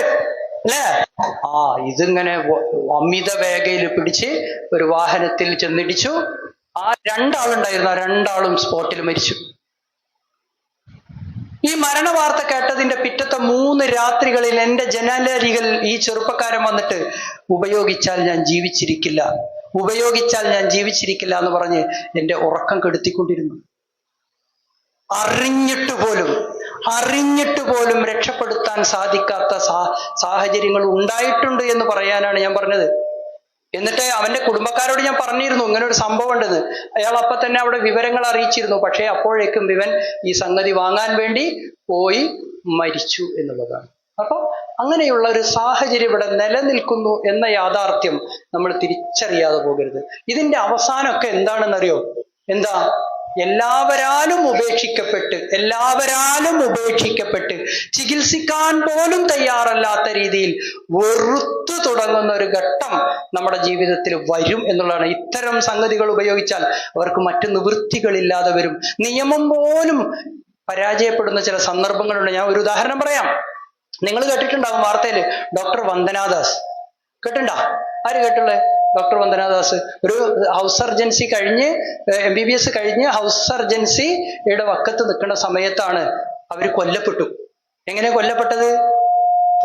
അല്ലേ? ഇതിങ്ങനെ അമിത വേഗയിൽ പിടിച്ച് ഒരു വാഹനത്തിൽ ചെന്നിടിച്ചു. ആ 2 ആളുണ്ടായിരുന്നു, ആ 2 ആളും സ്പോട്ടിൽ മരിച്ചു. ഈ മരണ വാർത്ത കേട്ടതിന്റെ പിറ്റത്തെ 3 രാത്രികളിൽ എൻ്റെ ജനലരികൾ ഈ ചെറുപ്പക്കാരൻ വന്നിട്ട്, ഉപയോഗിച്ചാൽ ഞാൻ ജീവിച്ചിരിക്കില്ല എന്ന് പറഞ്ഞ് എൻ്റെ ഉറക്കം കെടുത്തിക്കൊണ്ടിരുന്നു. അറിഞ്ഞിട്ട് പോലും രക്ഷപ്പെടുത്താൻ സാധിക്കാത്ത സാഹചര്യങ്ങൾ ഉണ്ടായിട്ടുണ്ട് എന്ന് പറയാനാണ് ഞാൻ പറഞ്ഞത്. എന്നിട്ട് അവന്റെ കുടുംബക്കാരോട് ഞാൻ പറഞ്ഞിരുന്നു ഇങ്ങനെ ഒരു സംഭവം ഉണ്ടെന്ന്. അയാൾ അപ്പൊ തന്നെ അവിടെ വിവരങ്ങൾ അറിയിച്ചിരുന്നു. പക്ഷേ അപ്പോഴേക്കും ഇവൻ ഈ സംഗതി വാങ്ങാൻ വേണ്ടി പോയി മരിച്ചു എന്നുള്ളതാണ്. അപ്പൊ അങ്ങനെയുള്ള ഒരു സാഹചര്യം ഇവിടെ നിലനിൽക്കുന്നു എന്ന യാഥാർത്ഥ്യം നമ്മൾ തിരിച്ചറിയാതെ പോകരുത്. ഇതിന്റെ അവസാനമൊക്കെ എന്താണെന്നറിയോ? എന്താ? എല്ലാവരാലും ഉപേക്ഷിക്കപ്പെട്ട് ചികിത്സിക്കാൻ പോലും തയ്യാറല്ലാത്ത രീതിയിൽ വെറുത്തു തുടങ്ങുന്ന ഒരു ഘട്ടം നമ്മുടെ ജീവിതത്തിൽ വരും എന്നുള്ളതാണ്. ഇത്തരം സംഗതികൾ ഉപയോഗിച്ചാൽ അവർക്ക് മറ്റു നിവൃത്തികളില്ലാതെ വരും. നിയമം പോലും പരാജയപ്പെടുന്ന ചില സന്ദർഭങ്ങളുണ്ട്. ഞാൻ ഒരു ഉദാഹരണം പറയാം. നിങ്ങൾ കേട്ടിട്ടുണ്ടാകും വാർത്തയിൽ ഡോക്ടർ വന്ദനാദാസ്. കേട്ടിട്ടുണ്ടോ? ആര് കേട്ടുള്ളത്? ഡോക്ടർ വന്ദനാദാസ് ഒരു ഹൗസ് സർജൻസി കഴിഞ്ഞ് MBBS കഴിഞ്ഞ് ഹൗസ് സർജൻസിയുടെ വക്കത്ത് നിൽക്കുന്ന സമയത്താണ് അവർ കൊല്ലപ്പെട്ടു. എങ്ങനെ കൊല്ലപ്പെട്ടത്?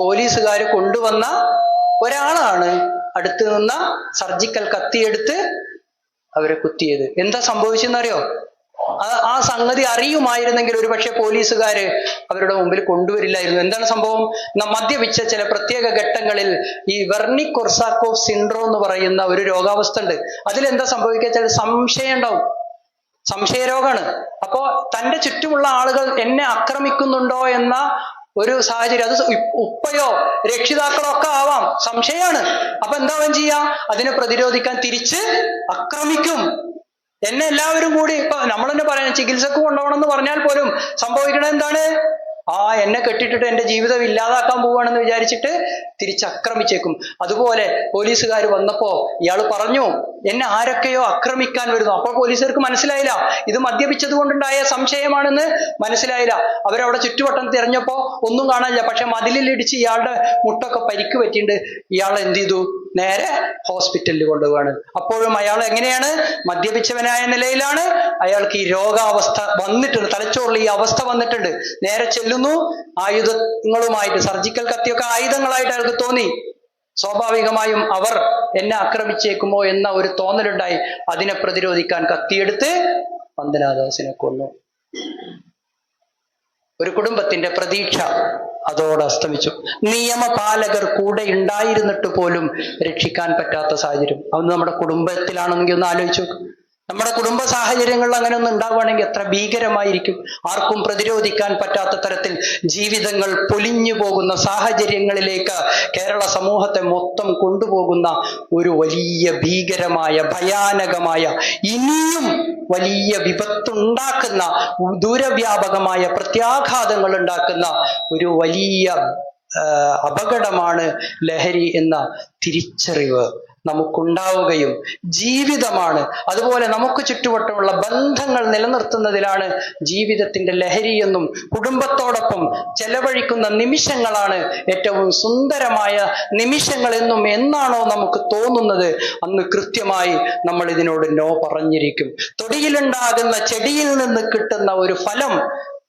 പോലീസുകാർ കൊണ്ടുവന്ന ഒരാളാണ് അടുത്ത് നിന്ന സർജിക്കൽ കത്തിയെടുത്ത് അവരെ കുത്തിയത്. എന്താ സംഭവിച്ചെന്നറിയോ? ആ സംഗതി അറിയുമായിരുന്നെങ്കിൽ ഒരു പക്ഷെ പോലീസുകാര് അവരുടെ മുമ്പിൽ കൊണ്ടുവരില്ലായിരുന്നു. എന്താണ് സംഭവം? മദ്യപിച്ച ചില പ്രത്യേക ഘട്ടങ്ങളിൽ ഈ വെർണിക് കൊർസാക്കോഫ് സിൻഡ്രോം എന്ന് പറയുന്ന ഒരു രോഗാവസ്ഥ ഉണ്ട്. അതിലെന്താ സംഭവിക്കുക വെച്ചാൽ സംശയം ഉണ്ടാവും. സംശയരോഗാണ്. അപ്പോ തൻ്റെ ചുറ്റുമുള്ള ആളുകൾ എന്നെ ആക്രമിക്കുന്നുണ്ടോ എന്ന ഒരു സാഹചര്യം, അത് ഉപ്പയോ രക്ഷിതാക്കളോ ഒക്കെ ആവാം, സംശയമാണ്. അപ്പൊ എന്താ ചെയ്യാ? അതിനെ പ്രതിരോധിക്കാൻ തിരിച്ച് ആക്രമിക്കും. എന്നെ എല്ലാവരും കൂടി ഇപ്പൊ നമ്മൾ തന്നെ പറയാം, ചികിത്സക്ക് കൊണ്ടുപോകണം എന്ന് പറഞ്ഞാൽ പോലും സംഭവിക്കണത് എന്താണ്? എന്നെ കെട്ടിട്ടിട്ട് എൻ്റെ ജീവിതം ഇല്ലാതാക്കാൻ പോവുകയാണെന്ന് വിചാരിച്ചിട്ട് തിരിച്ചാക്രമിച്ചേക്കും. അതുപോലെ പോലീസുകാർ വന്നപ്പോ ഇയാൾ പറഞ്ഞു എന്നെ ആരൊക്കെയോ ആക്രമിക്കാൻ വരുന്നു. അപ്പോൾ പോലീസുകാർക്ക് മനസ്സിലായില്ല ഇത് മദ്യപിച്ചത് കൊണ്ടുണ്ടായ സംശയമാണെന്ന് മനസ്സിലായില്ല. അവരവിടെ ചുറ്റുവട്ടം തിരഞ്ഞപ്പോ ഒന്നും കാണാനില്ല. പക്ഷെ മതിലിലിടിച്ച് ഇയാളുടെ മുട്ടൊക്കെ പരിക്ക് പറ്റിയിട്ടുണ്ട്. ഇയാൾ എന്ത് ചെയ്തു? നേരെ ഹോസ്പിറ്റലിൽ കൊണ്ടുപോവാണ്. അപ്പോഴും അയാൾ എങ്ങനെയാണ്? മദ്യപിച്ചവനായ നിലയിലാണ്. അയാൾക്ക് ഈ രോഗാവസ്ഥ വന്നിട്ടുണ്ട്, തലച്ചോറിൽ ഈ അവസ്ഥ വന്നിട്ടുണ്ട്. നേരെ ചെല്ലുന്നു, ആയുധങ്ങളുമായിട്ട്, സർജിക്കൽ കത്തിയൊക്കെ ആയുധങ്ങളായിട്ട് അയാൾക്ക് തോന്നി. സ്വാഭാവികമായും അവർ എന്നെ ആക്രമിച്ചേക്കുമോ എന്ന ഒരു തോന്നലുണ്ടായി. അതിനെ പ്രതിരോധിക്കാൻ കത്തിയെടുത്ത് വന്ദനാദാസിനെ കൊന്നു. ഒരു കുടുംബത്തിന്റെ പ്രതീക്ഷ അതോടെ അസ്തമിച്ചു. നിയമപാലകർ കൂടെ ഉണ്ടായിരുന്നിട്ട് പോലും രക്ഷിക്കാൻ പറ്റാത്ത സാഹചര്യം. അതൊന്ന് നമ്മുടെ കുടുംബത്തിലാണെങ്കിൽ ഒന്ന് ആലോചിച്ചു നോക്കും. നമ്മുടെ കുടുംബ സാഹചര്യങ്ങളിൽ അങ്ങനെ ഒന്നും ഉണ്ടാവുകയാണെങ്കിൽ എത്ര ഭീകരമായിരിക്കും. ആർക്കും പ്രതിരോധിക്കാൻ പറ്റാത്ത തരത്തിൽ ജീവിതങ്ങൾ പൊലിഞ്ഞു പോകുന്ന സാഹചര്യങ്ങളിലേക്ക് കേരള സമൂഹത്തെ മൊത്തം കൊണ്ടുപോകുന്ന ഒരു വലിയ ഭീകരമായ ഭയാനകമായ ഇനിയും വലിയ വിപത്തുണ്ടാക്കുന്ന ദൂരവ്യാപകമായ പ്രത്യാഘാതങ്ങൾ ഉണ്ടാക്കുന്ന ഒരു വലിയ അപകടമാണ് ലഹരി എന്ന തിരിച്ചറിവ് നമുക്കുണ്ടാവുകയും ജീവിതമാണ്. അതുപോലെ നമുക്ക് ചുറ്റുവട്ടമുള്ള ബന്ധങ്ങൾ നിലനിർത്തുന്നതിലാണ് ജീവിതത്തിന്റെ ലഹരി എന്നും കുടുംബത്തോടൊപ്പം ചെലവഴിക്കുന്ന നിമിഷങ്ങളാണ് ഏറ്റവും സുന്ദരമായ നിമിഷങ്ങൾ എന്നും എന്നാണോ നമുക്ക് തോന്നുന്നത് അന്ന് കൃത്യമായി നമ്മൾ ഇതിനോട് നോ പറഞ്ഞിരിക്കും. തൊടിയിലുണ്ടാകുന്ന ചെടിയിൽ നിന്ന് കിട്ടുന്ന ഒരു ഫലം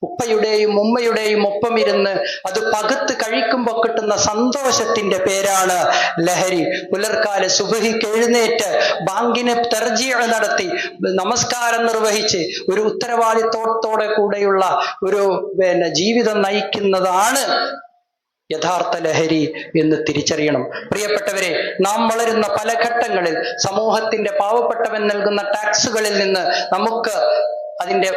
ഉപ്പയുടെയും ഉമ്മയുടെയും ഒപ്പം ഇരുന്ന് അത് പകുത്ത് കഴിക്കുമ്പോൾ കിട്ടുന്ന സന്തോഷത്തിന്റെ പേരാണ് ലഹരി. പുലർക്കാല സുബഹിക്ക് എഴുന്നേറ്റ് ബാങ്കിന് തർജീഅ് നടത്തി നമസ്കാരം നിർവഹിച്ച് ഒരു ഉത്തരവാദിത്വത്തോടെ കൂടെയുള്ള ഒരു ജീവിതം നയിക്കുന്നതാണ് യഥാർത്ഥ ലഹരി എന്ന് തിരിച്ചറിയണം. പ്രിയപ്പെട്ടവരെ, നാം വളരുന്ന പല ഘട്ടങ്ങളിൽ സമൂഹത്തിന്റെ പാവപ്പെട്ടവൻ നൽകുന്ന ടാക്സുകളിൽ നിന്ന് നമുക്ക് അതിന്റെ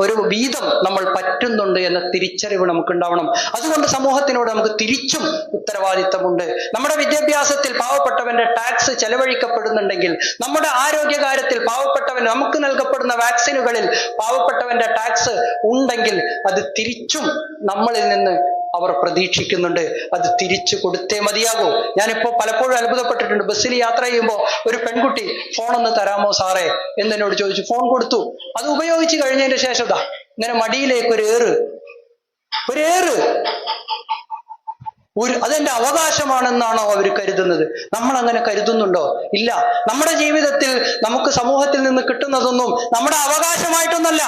ഒരു വീതം നമ്മൾ പറ്റുന്നുണ്ട് എന്ന തിരിച്ചറിവ് നമുക്കുണ്ടാവണം. അതുകൊണ്ട് സമൂഹത്തിനോട് നമുക്ക് തിരിച്ചും ഉത്തരവാദിത്തമുണ്ട്. നമ്മുടെ വിദ്യാഭ്യാസത്തിൽ പാവപ്പെട്ടവന്റെ ടാക്സ് ചെലവഴിക്കപ്പെടുന്നുണ്ടെങ്കിൽ, നമ്മുടെ ആരോഗ്യകാര്യത്തിൽ പാവപ്പെട്ടവൻ നമുക്ക് നൽകപ്പെടുന്ന വാക്സിനുകളിൽ പാവപ്പെട്ടവന്റെ ടാക്സ് ഉണ്ടെങ്കിൽ അത് തിരിച്ചും നമ്മളിൽ നിന്ന് അവർ പ്രതീക്ഷിക്കുന്നുണ്ട്. അത് തിരിച്ചു കൊടുത്തേ മതിയാകൂ. ഞാനിപ്പോ പലപ്പോഴും അത്ഭുതപ്പെട്ടിട്ടുണ്ട്. ബസ്സിൽ യാത്ര ചെയ്യുമ്പോൾ ഒരു പെൺകുട്ടി ഫോണൊന്ന് തരാമോ സാറേ എന്നോട് ചോദിച്ചു. ഫോൺ കൊടുത്തു. അത് ഉപയോഗിച്ച് കഴിഞ്ഞതിന്റെ ശേഷം ഇങ്ങനെ മടിയിലേക്ക് ഒരു ഏറ് അതെന്റെ അവകാശമാണെന്നാണോ അവർ കരുതുന്നത്? നമ്മൾ അങ്ങനെ കരുതുന്നുണ്ടോ? ഇല്ല. നമ്മുടെ ജീവിതത്തിൽ നമുക്ക് സമൂഹത്തിൽ നിന്ന് കിട്ടുന്നതൊന്നും നമ്മുടെ അവകാശമായിട്ടൊന്നല്ല.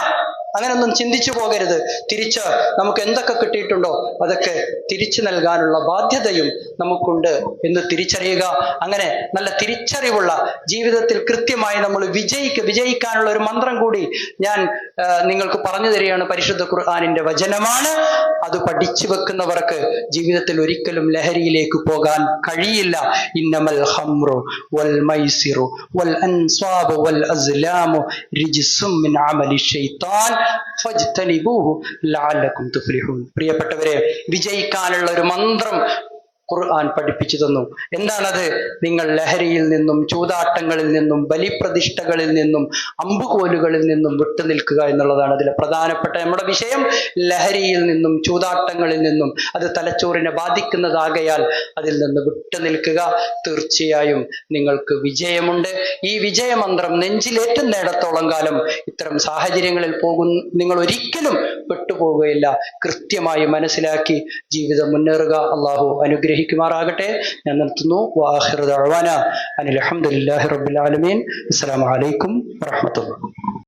അങ്ങനൊന്നും ചിന്തിച്ചു പോകരുത്. തിരിച്ച് നമുക്ക് എന്തൊക്കെ കിട്ടിയിട്ടുണ്ടോ അതൊക്കെ തിരിച്ചു നൽകാനുള്ള ബാധ്യതയും നമുക്കുണ്ട് എന്ന് തിരിച്ചറിയുക. അങ്ങനെ നല്ല തിരിച്ചറിവുള്ള ജീവിതത്തിൽ കൃത്യമായി നമ്മൾ വിജയിക്കാനുള്ള ഒരു മന്ത്രം കൂടി ഞാൻ നിങ്ങൾക്ക് പറഞ്ഞു തരികയാണ്. പരിശുദ്ധ ഖുർആനിന്റെ വചനമാണ്. അത് പഠിച്ചു വെക്കുന്നവർക്ക് ജീവിതത്തിൽ ഒരിക്കലും ലഹരിയിലേക്ക് പോകാൻ കഴിയില്ല. ഇന്നമൽ ഖംറു വൽ മൈസിറു വൽ അൻസ്വാബു വൽ അസ്ലാമു റിജ്സും മിൻ അമലി ശൈത്താൻ ഫജ്തനിബൂഹു ലഅല്ലകും തുഫ്ലിഹൂൻ. പ്രിയപ്പെട്ടവരെ, വിജയിക്കാനുള്ള ഒരു മന്ത്രം ഖുർആൻ പഠിപ്പിച്ചു തന്നു. എന്താണത്? നിങ്ങൾ ലഹരിയിൽ നിന്നും, ചൂതാട്ടങ്ങളിൽ നിന്നും, ബലിപ്രതിഷ്ഠകളിൽ നിന്നും, അമ്പുകോലുകളിൽ നിന്നും വിട്ടുനിൽക്കുക എന്നുള്ളതാണ് അതിലെ പ്രധാനപ്പെട്ട നമ്മുടെ വിഷയം. ലഹരിയിൽ നിന്നും, ചൂതാട്ടങ്ങളിൽ നിന്നും, അത് തലച്ചോറിനെ ബാധിക്കുന്നതാകയാൽ അതിൽ നിന്ന് വിട്ടുനിൽക്കുക. തീർച്ചയായും നിങ്ങൾക്ക് വിജയമുണ്ട്. ഈ വിജയമന്ത്രം നെഞ്ചിലേറ്റുന്നിടത്തോളം കാലം ഇത്തരം സാഹചര്യങ്ങളിൽ നിങ്ങൾ ഒരിക്കലും പെട്ടുപോകുകയില്ല. കൃത്യമായി മനസ്സിലാക്കി ജീവിതം മുന്നേറുക. അള്ളാഹു അനുഗ്രഹിക്കുമാറാകട്ടെ. ഞാൻ നിർത്തുന്നു. വആഖിറു ദഅ്വാനാ അനിൽ ഹംദുലില്ലാഹി റബ്ബിൽ ആലമീൻ. അസ്സലാമു അലൈക്കും വറഹ്മത്തുള്ളാഹി.